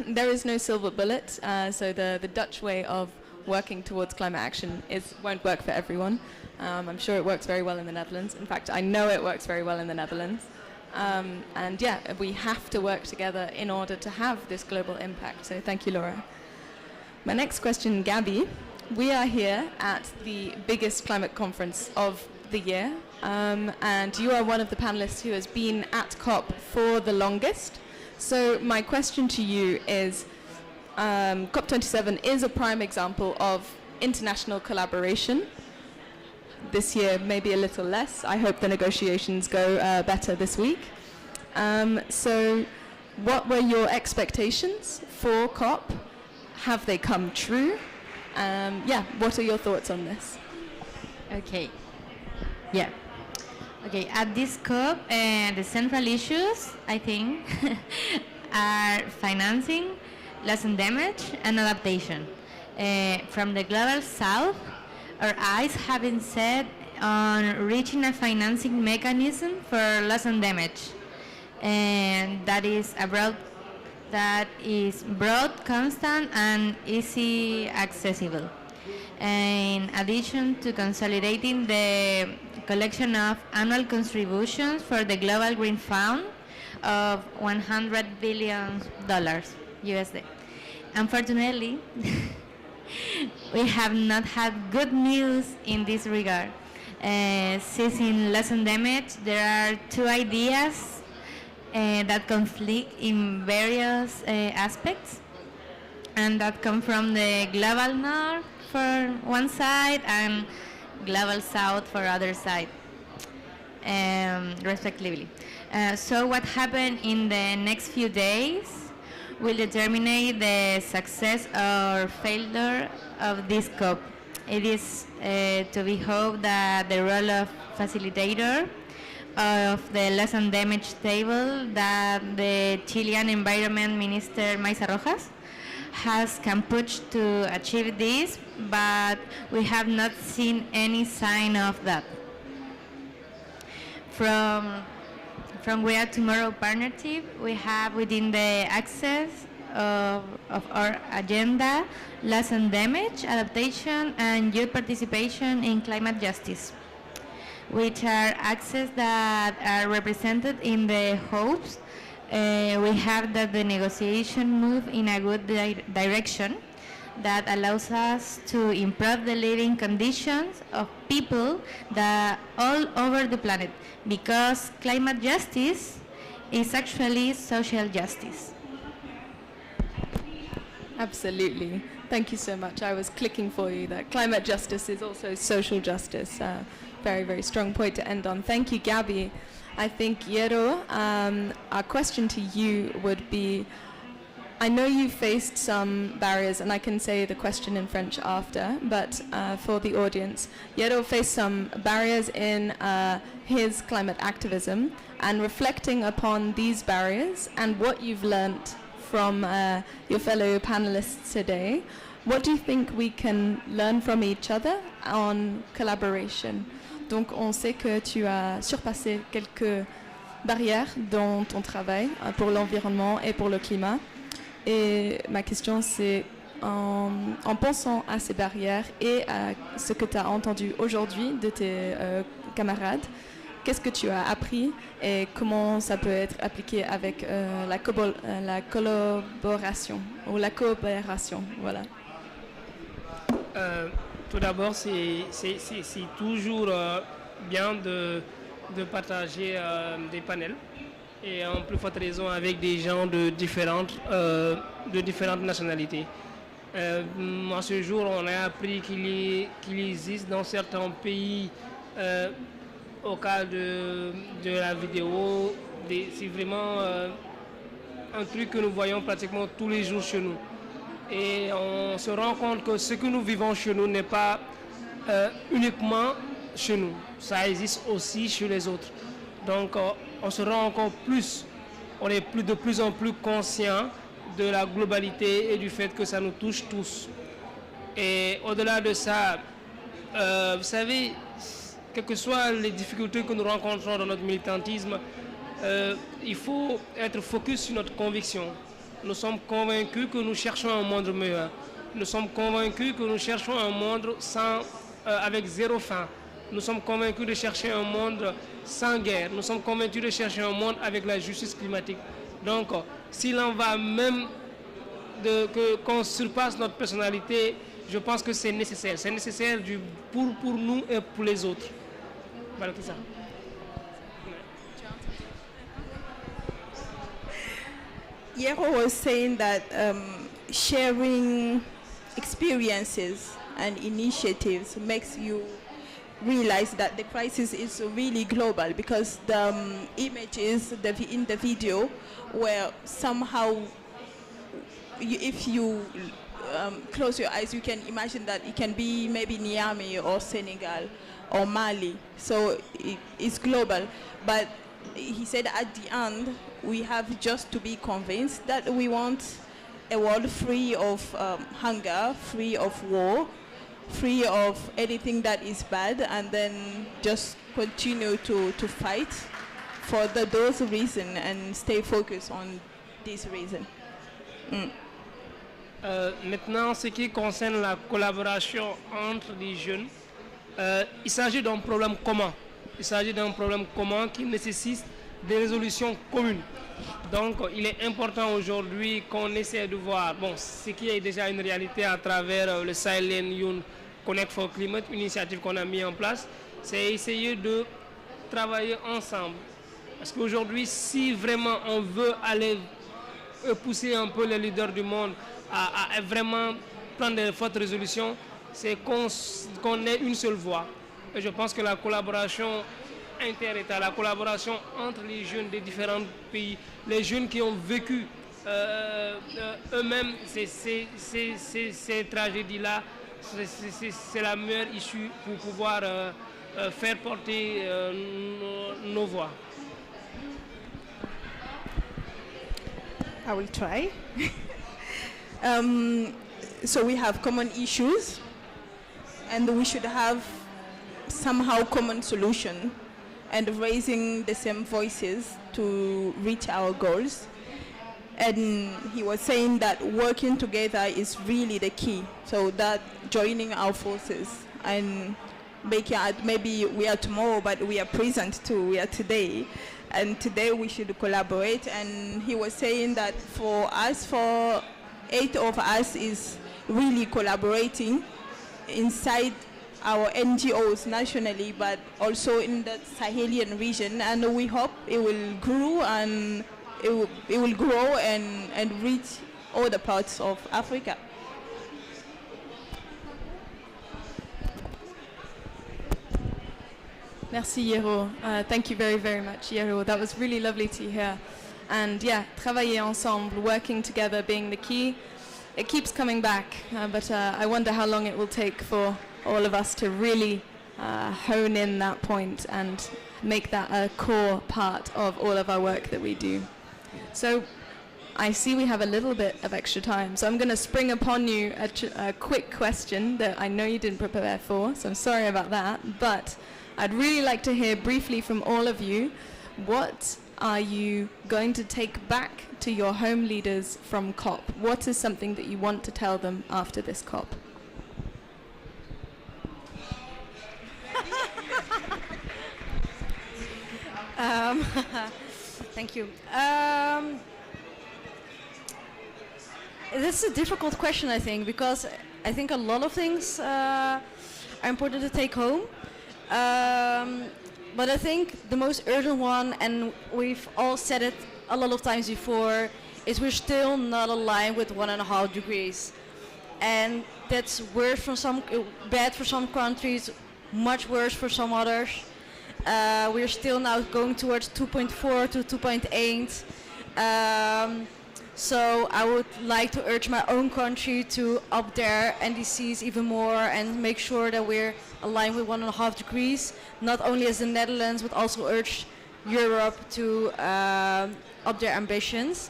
there is no silver bullet, so the Dutch way of working towards climate action won't work for everyone. I'm sure it works very well in the Netherlands. In fact, I know it works very well in the Netherlands. And yeah, we have to work together in order to have this global impact. So thank you, Laura. My next question, Gabby. We are here at the biggest climate conference of the year, and you are one of the panelists who has been at COP for the longest. So my question to you is, COP27 is a prime example of international collaboration. This year, maybe a little less. I hope the negotiations go better this week. So what were your expectations for COP? Have they come true? What are your thoughts on this? Okay. Yeah. Okay, at this COP, the central issues, I think, are financing, loss and damage, and adaptation. From the global south, our eyes have been set on reaching a financing mechanism for loss and damage, and that is broad, constant, and easy accessible. In addition to consolidating the collection of annual contributions for the Global Green Fund of $100 billion USD. Unfortunately, we have not had good news in this regard. Since in loss and damage, there are two ideas that conflict in various aspects, and that come from the global north for one side and global south for other side, respectively. So what happened in the next few days will determine the success or failure of this COP. It is to be hoped that the role of facilitator of the loss and damage table that the Chilean Environment Minister Maisa Rojas can push to achieve this, but we have not seen any sign of that. From We Are Tomorrow partnership, we have within the access of our agenda loss and damage, adaptation, and youth participation in climate justice, which are access that are represented in the hopes we have that the negotiation move in a good direction that allows us to improve the living conditions of people that all over the planet, because climate justice is actually social justice. Absolutely. Thank you so much. I was clicking for you that climate justice is also social justice. Very, very strong point to end on. Thank you, Gabby. I think, Yero, our question to you would be, I know you faced some barriers, and I can say the question in French after, but for the audience, Yero faced some barriers in his climate activism, and reflecting upon these barriers and what you've learnt from your fellow panelists today, what do you think we can learn from each other on collaboration? Donc on sait que tu as surpassé quelques barrières dans ton travail pour l'environnement et pour le climat. Et ma question c'est, en pensant à ces barrières et à ce que tu as entendu aujourd'hui de tes camarades, qu'est-ce que tu as appris et comment ça peut être appliqué avec la collaboration ou la coopération, voilà. Tout d'abord, c'est toujours bien de partager des panels, et en plus forte raison avec des gens de différentes nationalités. À ce jour, on a appris qu'il existe dans certains pays, au cas de la vidéo, c'est vraiment un truc que nous voyons pratiquement tous les jours chez nous. Et on se rend compte que ce que nous vivons chez nous n'est pas uniquement chez nous. Ça existe aussi chez les autres. Donc on se rend encore plus, on est de plus en plus conscient de la globalité et du fait que ça nous touche tous. Et au-delà de ça, vous savez, quelles que soient les difficultés que nous rencontrons dans notre militantisme, il faut être focus sur notre conviction. Nous sommes convaincus que nous cherchons un monde meilleur. Nous sommes convaincus que nous cherchons un monde avec zéro faim. Nous sommes convaincus de chercher un monde sans guerre. Nous sommes convaincus de chercher un monde avec la justice climatique. Donc, s'il en va même qu'on surpasse notre personnalité, je pense que c'est nécessaire. C'est nécessaire pour nous et pour les autres. Voilà tout ça. Yero was saying that sharing experiences and initiatives makes you realize that the crisis is really global, because the images in the video were somehow, if you close your eyes, you can imagine that it can be maybe Niamey or Senegal or Mali. So it's global. But he said at the end, we have just to be convinced that we want a world free of hunger, free of war, free of anything that is bad, and then just continue to fight for those reasons and stay focused on this reason. Maintenant, ce qui concerne la collaboration entre les jeunes, il s'agit d'un problème commun. Il s'agit d'un problème commun qui nécessite des résolutions communes. Donc, il est important aujourd'hui qu'on essaie de voir, bon, ce qui est déjà une réalité à travers le Sahelian Youth Connect for Climate, une initiative qu'on a mis en place, c'est essayer de travailler ensemble. Parce qu'aujourd'hui, si vraiment on veut aller pousser un peu les leaders du monde à vraiment prendre de fortes résolutions, c'est qu'on ait une seule voix. Et je pense que la collaboration inter-État, la collaboration entre les jeunes des différents pays, les jeunes qui ont vécu eux-mêmes ces tragédies-là, c'est la meilleure issue pour pouvoir faire porter nos voix. I will try. So we have common issues, and we should have somehow common solution, and raising the same voices to reach our goals. And he was saying that working together is really the key. So that joining our forces and making it, maybe we are tomorrow, but we are present too, we are today. And today we should collaborate. And he was saying that for us, for 8 of us, is really collaborating inside our NGOs nationally, but also in the Sahelian region. And we hope it will grow and it will grow and reach all the parts of Africa. Merci Yero. Thank you very, very much, Yero. That was really lovely to hear. And yeah, travailler ensemble, working together being the key. It keeps coming back, but I wonder how long it will take for all of us to really hone in that point and make that a core part of all of our work that we do. So I see we have a little bit of extra time, so I'm going to spring upon you a quick question that I know you didn't prepare for, so I'm sorry about that, but I'd really like to hear briefly from all of you, what are you going to take back to your home leaders from COP? What is something that you want to tell them after this COP? Thank you. This is a difficult question, I think, because I think a lot of things are important to take home. But I think the most urgent one, and we've all said it a lot of times before, is we're still not aligned with 1.5 degrees. And that's worse for bad for some countries, much worse for some others. We're still now going towards 2.4 to 2.8. So I would like to urge my own country to up their NDCs even more and make sure that we're aligned with 1.5 degrees, not only as the Netherlands, but also urge Europe to up their ambitions.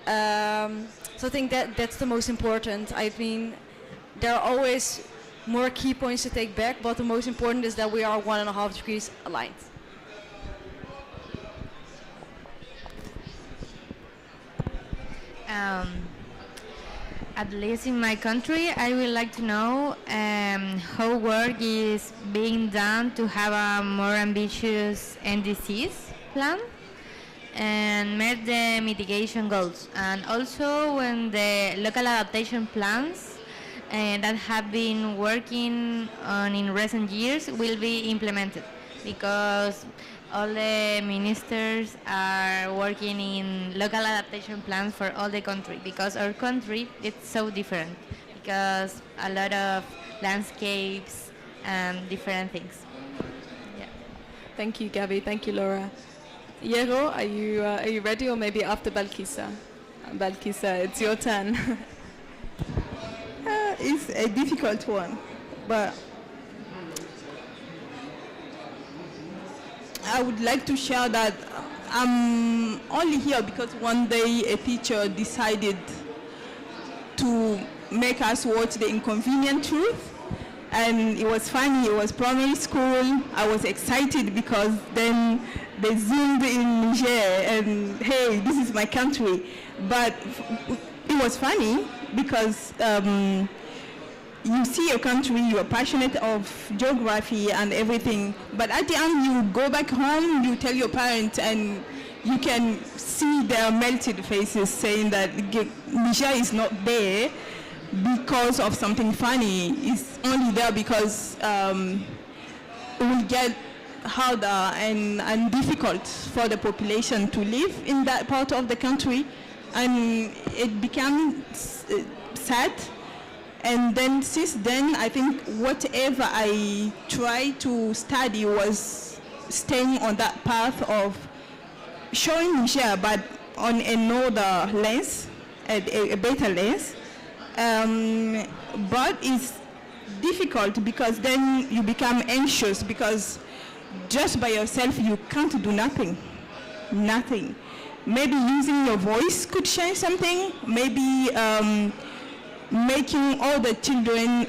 So I think that's the most important. I mean, there are always more key points to take back, but the most important is that we are 1.5 degrees aligned. At least in my country, I would like to know how work is being done to have a more ambitious NDCs plan and meet the mitigation goals, and also when the local adaptation plans that have been working on in recent years will be implemented, because all the ministers are working in local adaptation plans for all the country, because our country is so different, because a lot of landscapes and different things. Yeah. Thank you, Gabby. Thank you, Laura. Yero, are you ready, or maybe after Balkisa? Balkisa, it's your turn. It's a difficult one, but I would like to share that I'm only here because one day a teacher decided to make us watch The Inconvenient Truth. And it was funny. It was primary school. I was excited because then they zoomed in Niger and, hey, this is my country. But it was funny because you see your country, you are passionate of geography and everything, but at the end you go back home, you tell your parents, and you can see their melted faces saying that Niger is not there because of something funny. It's only there because it will get harder and difficult for the population to live in that part of the country, and it became sad. And then since then, I think whatever I tried to study was staying on that path of showing Niger, but on another lens, a better lens. But it's difficult because then you become anxious because just by yourself you can't do nothing. Nothing. Maybe using your voice could change something. Maybe making all the children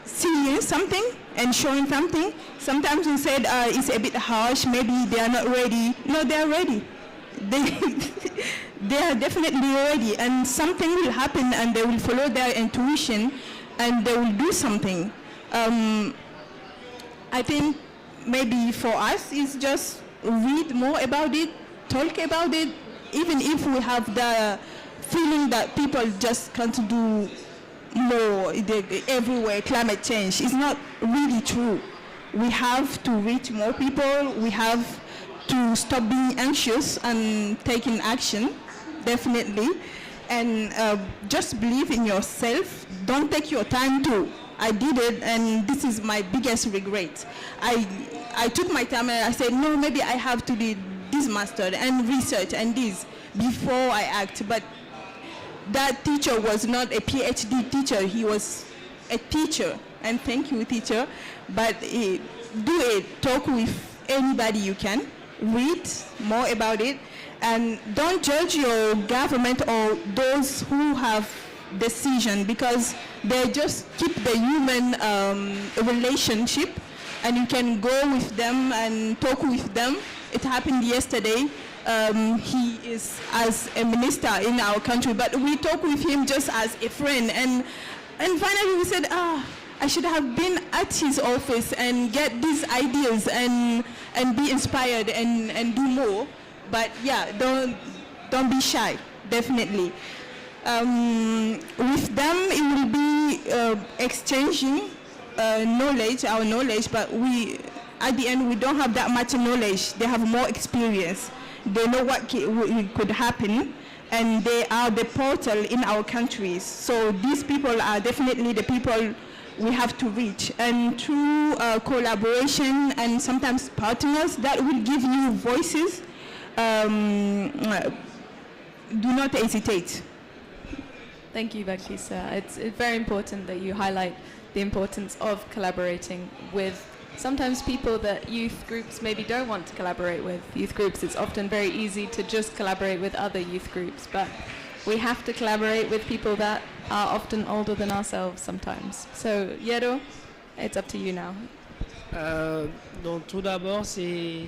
seeing something and showing something. Sometimes we said it's a bit harsh, maybe they are not ready. No, they are ready. They are definitely ready, and something will happen and they will follow their intuition and they will do something. I think maybe for us it's just read more about it, talk about it, even if we have the feeling that people just can't do more everywhere, climate change. It's not really true. We have to reach more people. We have to stop being anxious and taking action, definitely. And just believe in yourself. Don't take your time to. I did it, and this is my biggest regret. I took my time and I said, no, maybe I have to do this master and research and this before I act. But that teacher was not a PhD teacher, he was a teacher, and thank you, teacher. But do it, talk with anybody you can, read more about it, and don't judge your government or those who have decision, because they just keep the human relationship, and you can go with them and talk with them. It happened yesterday. He is as a minister in our country, but we talk with him just as a friend. And finally we said, I should have been at his office and get these ideas and be inspired and do more. But yeah, don't be shy, definitely. With them, it will be exchanging knowledge, our knowledge, but at the end, we don't have that much knowledge. They have more experience. They know what could happen, and they are the portal in our countries. So these people are definitely the people we have to reach. And through collaboration and sometimes partners that will give you voices, do not hesitate. Thank you, Bakisa. It's very important that you highlight the importance of collaborating with sometimes people that youth groups maybe don't want to collaborate with. Youth groups, it's often very easy to just collaborate with other youth groups, but we have to collaborate with people that are often older than ourselves sometimes. So, Yero, it's up to you now. Donc tout d'abord, c'est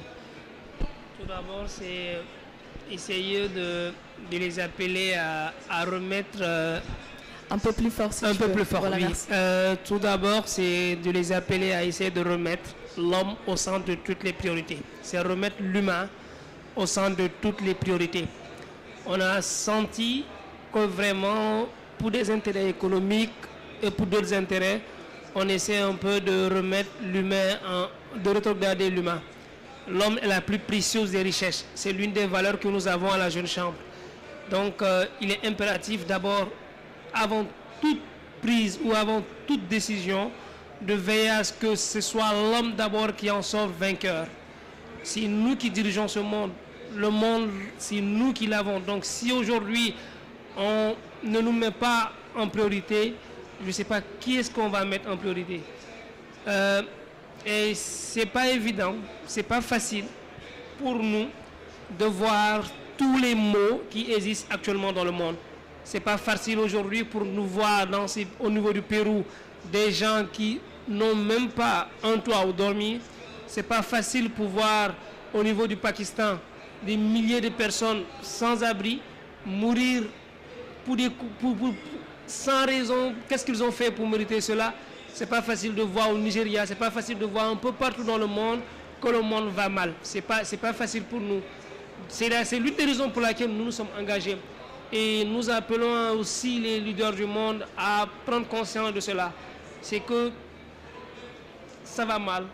essayer de les appeler à remettre un peu plus fort, si un peu peux. plus fort, Voilà, oui. merci. Tout d'abord, c'est de les appeler à essayer de remettre l'homme au centre de toutes les priorités. C'est remettre l'humain au centre de toutes les priorités. On a senti que vraiment, pour des intérêts économiques et pour d'autres intérêts, on essaie un peu de remettre l'humain, de rétrograder l'humain. L'homme est la plus précieuse des richesses. C'est l'une des valeurs que nous avons à la Jeune Chambre. Donc, il est impératif d'abord, avant toute prise ou avant toute décision, de veiller à ce que ce soit l'homme d'abord qui en sort vainqueur. C'est nous qui dirigeons ce monde. Le monde, c'est nous qui l'avons. Donc si aujourd'hui, on ne nous met pas en priorité, je ne sais pas qui est-ce qu'on va mettre en priorité. Et ce n'est pas évident, ce n'est pas facile pour nous de voir tous les maux qui existent actuellement dans le monde. C'est pas facile aujourd'hui pour nous voir au niveau du Pérou des gens qui n'ont même pas un toit où dormir. C'est pas facile pour voir au niveau du Pakistan des milliers de personnes sans abri mourir sans raison. Qu'est-ce qu'ils ont fait pour mériter cela? C'est pas facile de voir au Nigeria, c'est pas facile de voir un peu partout dans le monde que le monde va mal. C'est pas facile pour nous. C'est l'une des raisons pour laquelle nous nous sommes engagés. Et nous appelons aussi les leaders du monde à prendre conscience de cela. C'est que ça va mal.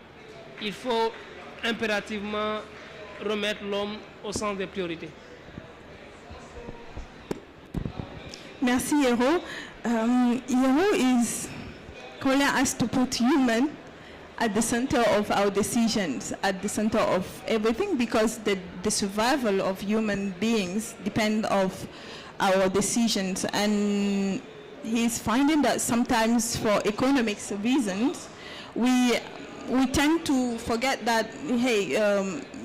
Il faut impérativement remettre l'homme au centre des priorités. Merci, Hero. Hero is calling us to put human at the center of our decisions, at the center of everything, because the survival of human beings depend on our decisions. And he's finding that sometimes for economic reasons, we tend to forget that, hey,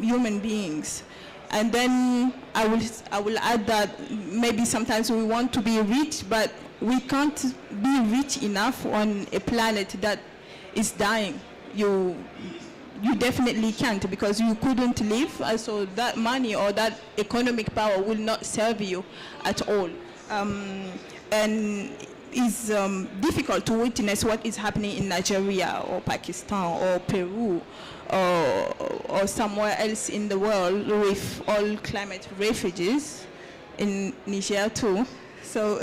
human beings. And then I will add that maybe sometimes we want to be rich, but we can't be rich enough on a planet that is dying. You definitely can't, because you couldn't live, so that money or that economic power will not serve you at all. And it's difficult to witness what is happening in Nigeria or Pakistan or Peru or somewhere else in the world with all climate refugees, in Niger too. So,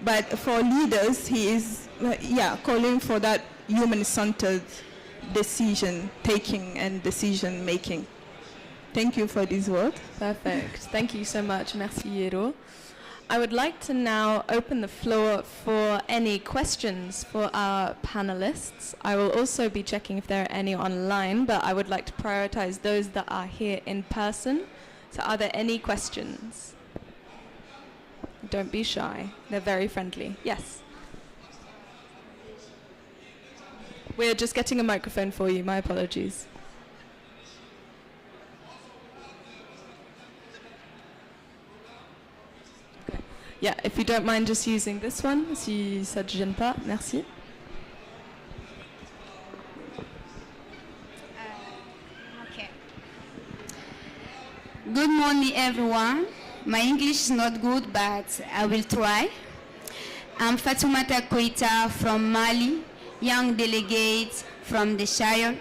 but for leaders, he is calling for that human-centered decision-taking and decision-making. Thank you for this word. Perfect. Thank you so much. Merci, Yero. I would like to now open the floor for any questions for our panelists. I will also be checking if there are any online, but I would like to prioritize those that are here in person. So are there any questions? Don't be shy. They're very friendly. Yes. We're just getting a microphone for you. My apologies. Okay. Yeah, if you don't mind just using this one, si ça ne te gêne pas. Merci. Okay. Good morning, everyone. My English is not good, but I will try. I'm Fatoumata Koita from Mali, young delegate from the Shire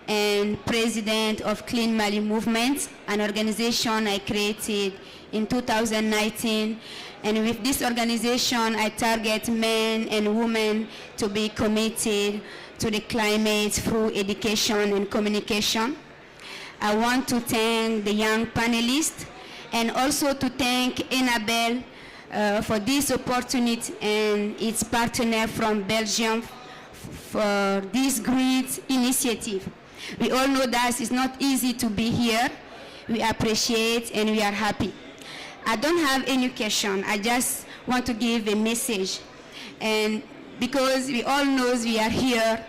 and president of Clean Mali Movement, an organization I created in 2019. And with this organization, I target men and women to be committed to the climate through education and communication. I want to thank the young panelists and also to thank Enabel for this opportunity and its partner from Belgium for this great initiative. We all know that it's not easy to be here. We appreciate and we are happy. I don't have any question. I just want to give a message. And because we all know we are here,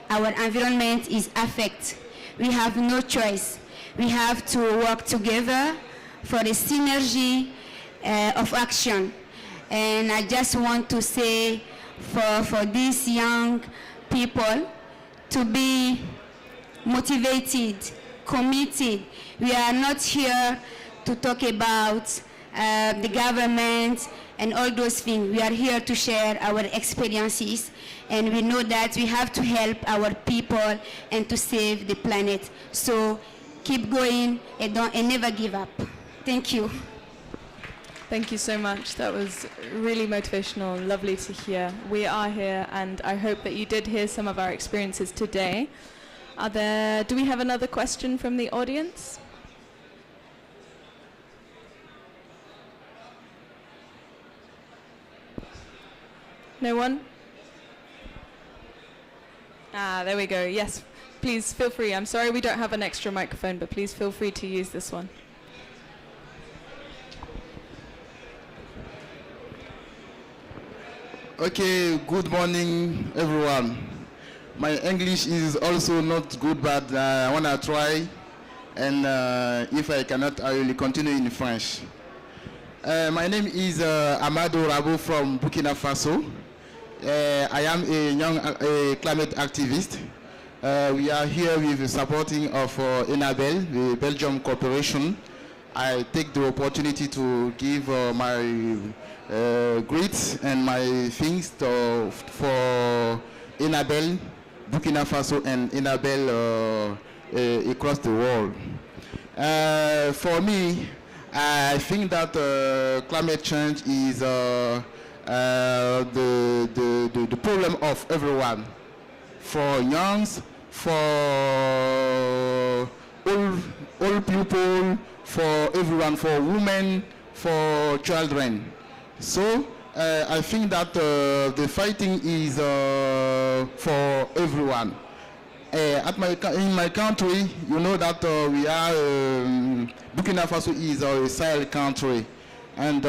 our environment is affected. We have no choice. We have to work together for a synergy of action. And I just want to say for these young people to be motivated, committed. We are not here to talk about the government and all those things. We are here to share our experiences, and we know that we have to help our people and to save the planet. So keep going and never give up. Thank you. Thank you so much. That was really motivational, lovely to hear. We are here, and I hope that you did hear some of our experiences today. Do we have another question from the audience? No one? There we go. Yes, please feel free. I'm sorry we don't have an extra microphone, but please feel free to use this one. Okay, good morning, everyone. My English is also not good, but I want to try. And if I cannot, I will continue in French. My name is Amadou Rabo from Burkina Faso. I am a young climate activist. We are here with the supporting of Enabel, the Belgium corporation. I take the opportunity to give my greets and my things for Enabel, Burkina Faso, and Enabel across the world. For me, I think that climate change is the problem of everyone, for youngs, for old people, for everyone, for women, for children. So I think that the fighting is for everyone. In my country, you know that we are Burkina Faso is a Sahel country, and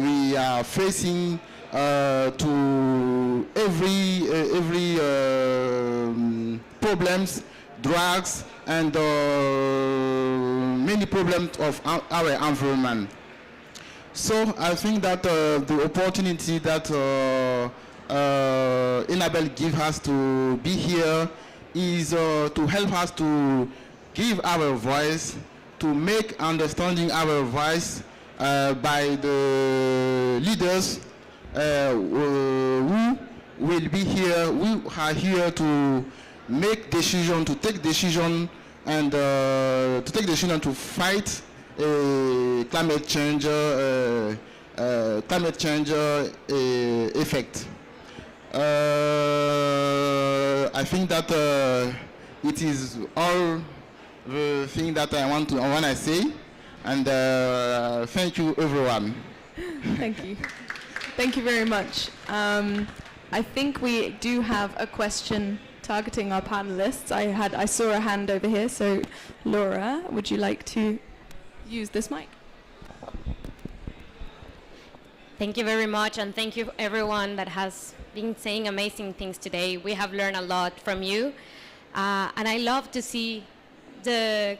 we are facing to every problems, drugs, and many problems of our environment. So I think that the opportunity that Enabel gives us to be here is to help us to give our voice, to make understanding our voice by the leaders who will be here, we are here to make decision, to take decision, and to take decision to fight climate change effect. I think that it is all the thing that I want to say, and thank you everyone. Thank you. Thank you very much. I think we do have a question targeting our panelists. I saw a hand over here, so Laura, would you like to use this mic? Thank you very much, and thank you everyone that has been saying amazing things today. We have learned a lot from you, and I love to see the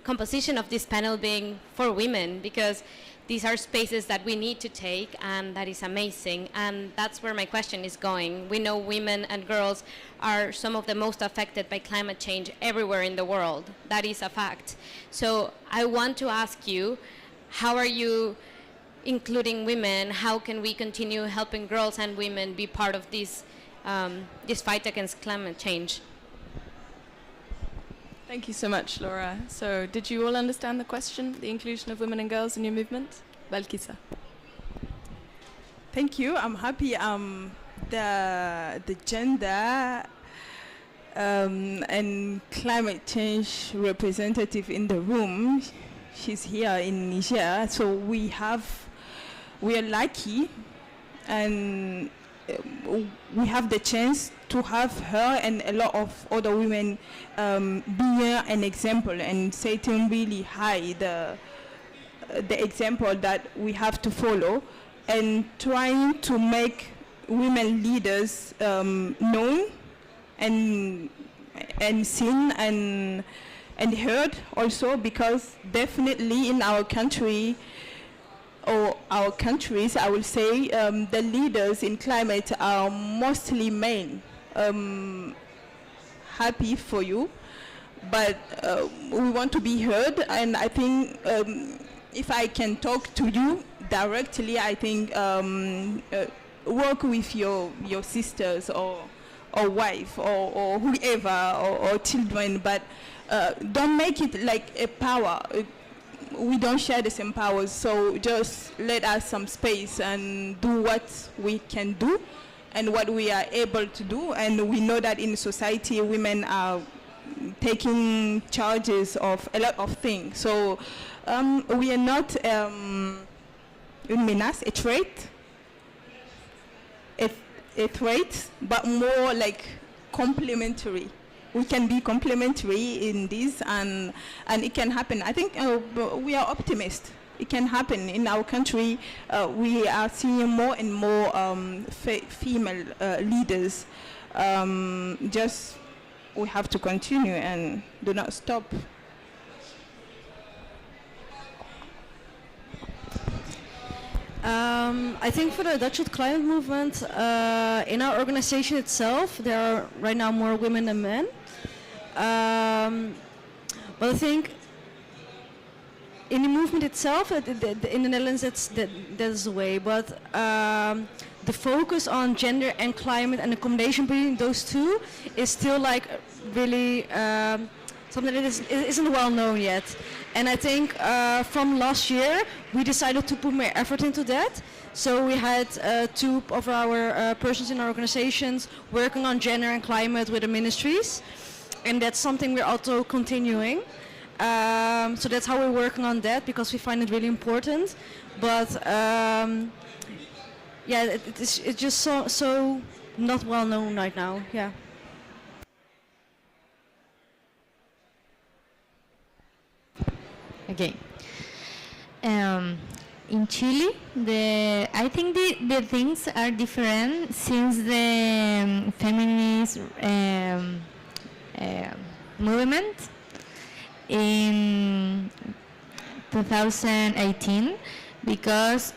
composition of this panel being for women, because these are spaces that we need to take, and that is amazing, and that's where my question is going. We know women and girls are some of the most affected by climate change everywhere in the world. That is a fact. So I want to ask you, how are you including women? How can we continue helping girls and women be part of this fight against climate change? Thank you so much, Laura. So did you all understand the question, the inclusion of women and girls in your movement? Balkisa. Thank you. I'm happy the gender and climate change representative in the room. She's here in Niger, so we are lucky, and we have the chance to have her and a lot of other women being an example and setting really high the example that we have to follow, and trying to make women leaders known and seen and heard also, because definitely in our country, or our countries, I will say, the leaders in climate are mostly men. Happy for you, but we want to be heard, and I think if I can talk to you directly, I think work with your sisters or wife or whoever or children, but don't make it like a power. We don't share the same powers, so just let us some space and do what we can do and what we are able to do. And we know that in society, women are taking charges of a lot of things. So we are not une menace, a threat, but more like complementary. We can be complementary in this, and it can happen. I think we are optimists. It can happen in our country. We are seeing more and more female leaders. Just we have to continue and do not stop. I think for the Dutch Youth Climate Movement, in our organization itself, there are right now more women than men. But I think in the movement itself, in the Netherlands, that's the way. But the focus on gender and climate and the combination between those two is still like really something that isn't well known yet. And I think from last year, we decided to put more effort into that. So we had two of our persons in our organizations working on gender and climate with the ministries. And that's something we're also continuing. So that's how we're working on that, because we find it really important. But yeah, it's just so not well known right now. Yeah. Okay. In Chile, I think the things are different since the feminist movement in 2018, because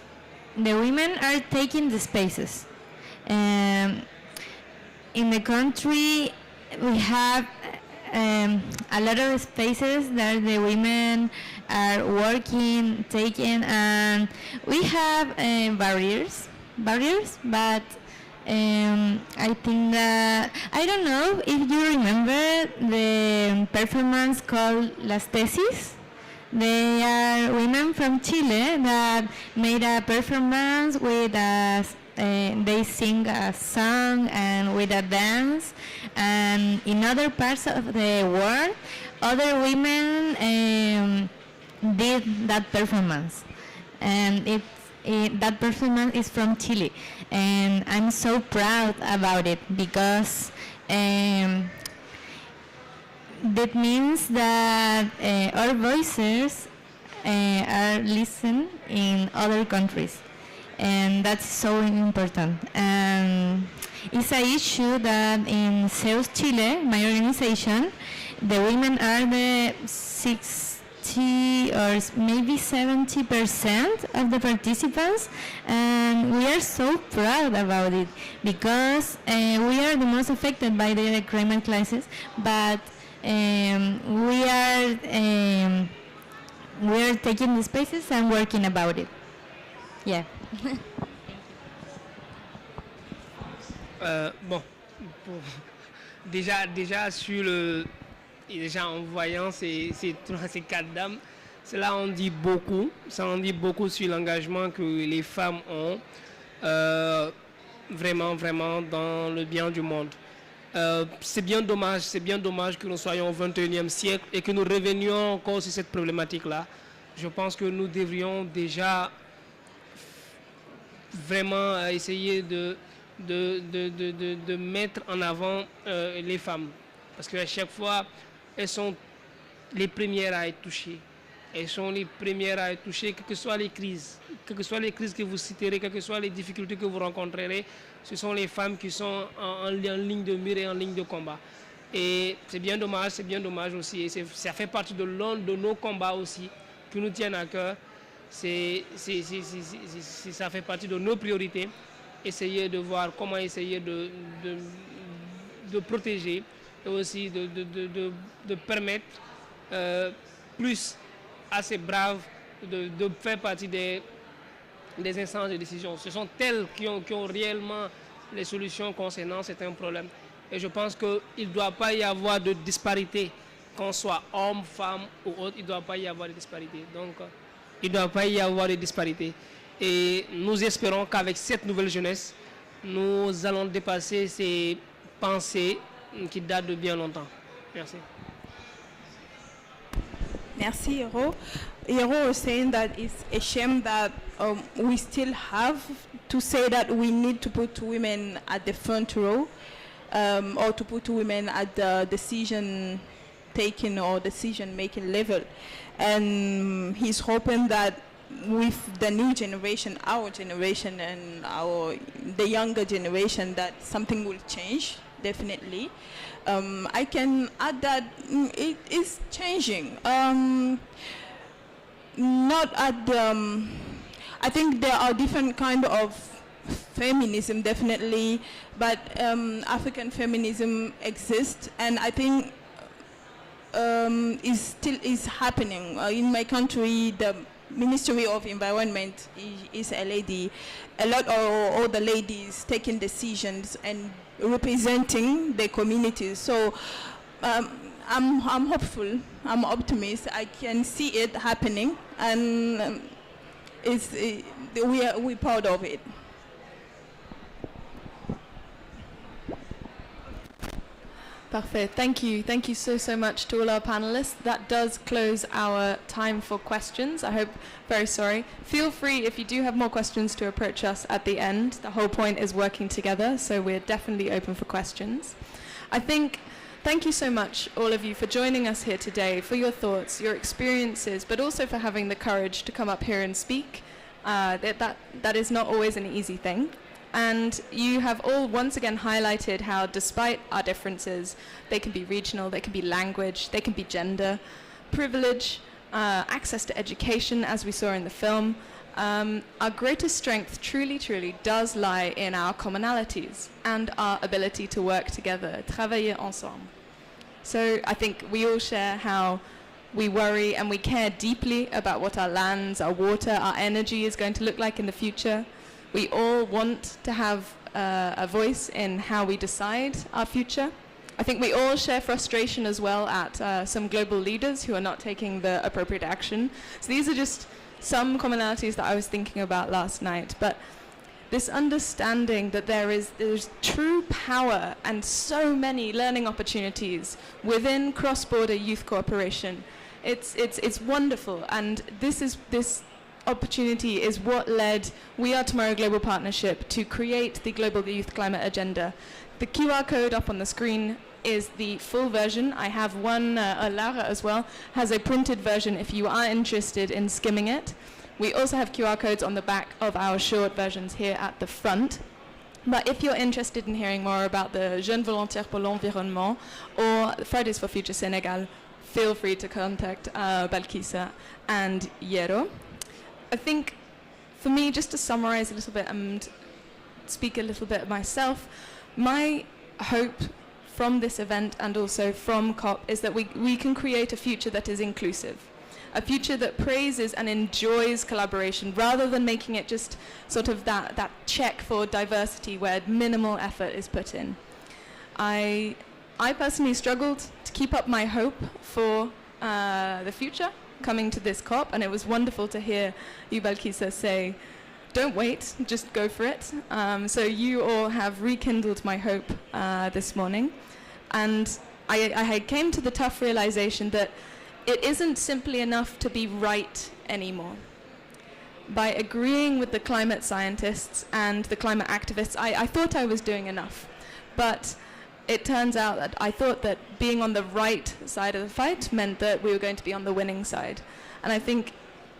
the women are taking the spaces. In the country, we have a lot of spaces that the women are working, taking, and we have barriers, but I think that, I don't know if you remember the performance called Las Tesis. They are women from Chile that made a performance with they sing a song and with a dance, and in other parts of the world, other women did that performance, and that performance is from Chile, and I'm so proud about it, because that means that our voices are listened in other countries, and that's so important. And it's an issue that in Zeus Chile, my organization, the women are the 60 or maybe 70% of the participants, and we are so proud about it, because we are the most affected by the climate crisis, but we are taking the spaces and working about it. Yeah. Bon, déjà sur le, déjà en voyant ces quatre dames, cela en dit beaucoup. Ça en dit beaucoup sur l'engagement que les femmes ont vraiment dans le bien du monde. C'est bien dommage que nous soyons au XXIe siècle et que nous revenions encore sur cette problématique-là. Je pense que nous devrions déjà vraiment essayer de mettre en avant les femmes. Parce qu'à chaque fois, elles sont les premières à être touchées. Elles sont les premières à être touchées, quelles que soient les crises. Quelles que soient les crises que vous citerez, quelles que soient les difficultés que vous rencontrerez, ce sont les femmes qui sont en ligne de mire et en ligne de combat. Et c'est bien dommage aussi. Et ça fait partie de l'un de nos combats aussi, qui nous tiennent à cœur. Ça fait partie de nos priorités. Essayer de voir comment essayer de protéger et aussi de permettre plus à ces braves de faire partie des instances de décision. Ce sont elles qui ont réellement les solutions concernant certains problèmes. Et je pense qu'il ne doit pas y avoir de disparité, qu'on soit homme, femme ou autre, il ne doit pas y avoir de disparité. Donc, il ne doit pas y avoir de disparité. Et nous espérons qu'avec cette nouvelle jeunesse, nous allons dépasser ces pensées qui datent de bien longtemps. Merci. Merci, Hero. Hero was saying that it's a shame that we still have to say that we need to put women at the front row, or to put women at the decision-taking or decision-making level. And he's hoping that with the new generation, our generation and the younger generation, that something will change, definitely. I can add that it is changing. Not at the, I think there are different kind of feminism, definitely, but African feminism exists, and I think is happening. In my country, the Ministry of Environment is a lady. A lot of all the ladies taking decisions and representing the communities. So I'm hopeful. I'm optimist. I can see it happening, and we're proud of it. Parfait. Thank you. Thank you so much to all our panelists. That does close our time for questions. I hope, very sorry. Feel free, if you do have more questions, to approach us at the end. The whole point is working together, so we're definitely open for questions. I think, thank you so much, all of you, for joining us here today, for your thoughts, your experiences, but also for having the courage to come up here and speak. That is not always an easy thing. And you have all once again highlighted how, despite our differences, they can be regional, they can be language, they can be gender, privilege, access to education, as we saw in the film. Our greatest strength truly does lie in our commonalities and our ability to work together, travailler ensemble. So I think we all share how we worry and we care deeply about what our lands, our water, our energy is going to look like in the future. We all want to have a voice in how we decide our future. I think we all share frustration as well at some global leaders who are not taking the appropriate action. So these are just some commonalities that I was thinking about last night. But this understanding that there's true power and so many learning opportunities within cross-border youth cooperation, it's wonderful. And this opportunity is what led We Are Tomorrow Global Partnership to create the Global Youth Climate Agenda. The QR code up on the screen is the full version. I have one, Lara as well, has a printed version if you are interested in skimming it. We also have QR codes on the back of our short versions here at the front. But if you're interested in hearing more about the Jeunes Volontaires pour l'Environnement or Fridays for Future Senegal, feel free to contact Balkissa and Yero. I think, for me, just to summarize a little bit and speak a little bit myself, my hope from this event and also from COP is that we can create a future that is inclusive, a future that praises and enjoys collaboration rather than making it just sort of that check for diversity where minimal effort is put in. I personally struggled to keep up my hope for the future coming to this COP, and it was wonderful to hear you, Balkissa, say, don't wait, just go for it. So you all have rekindled my hope this morning. And I came to the tough realization that it isn't simply enough to be right anymore. By agreeing with the climate scientists and the climate activists, I thought I was doing enough. But it turns out that I thought that being on the right side of the fight meant that we were going to be on the winning side. And I think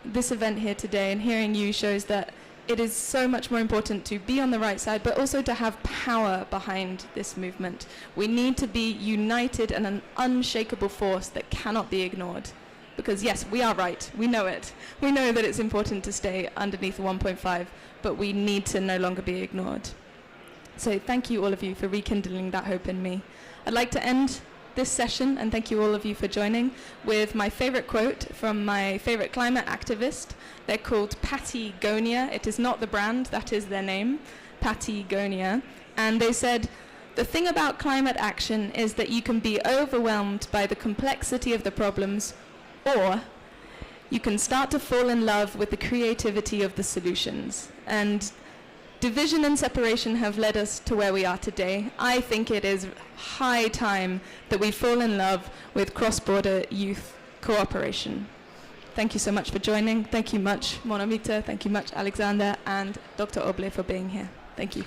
this event here today and hearing you shows that it is so much more important to be on the right side, but also to have power behind this movement. We need to be united and an unshakable force that cannot be ignored. Because yes, we are right, we know it. We know that it's important to stay underneath 1.5, but we need to no longer be ignored. So thank you all of you for rekindling that hope in me. I'd like to end this session, and thank you all of you for joining, with my favorite quote from my favorite climate activist. They're called Patagonia. It is not the brand, that is their name, Patagonia. And they said, "The thing about climate action is that you can be overwhelmed by the complexity of the problems, or you can start to fall in love with the creativity of the solutions." And division and separation have led us to where we are today. I think it is high time that we fall in love with cross-border youth cooperation. Thank you so much for joining. Thank you much, Monamita. Thank you much, Alexander, and Dr. Oble for being here. Thank you.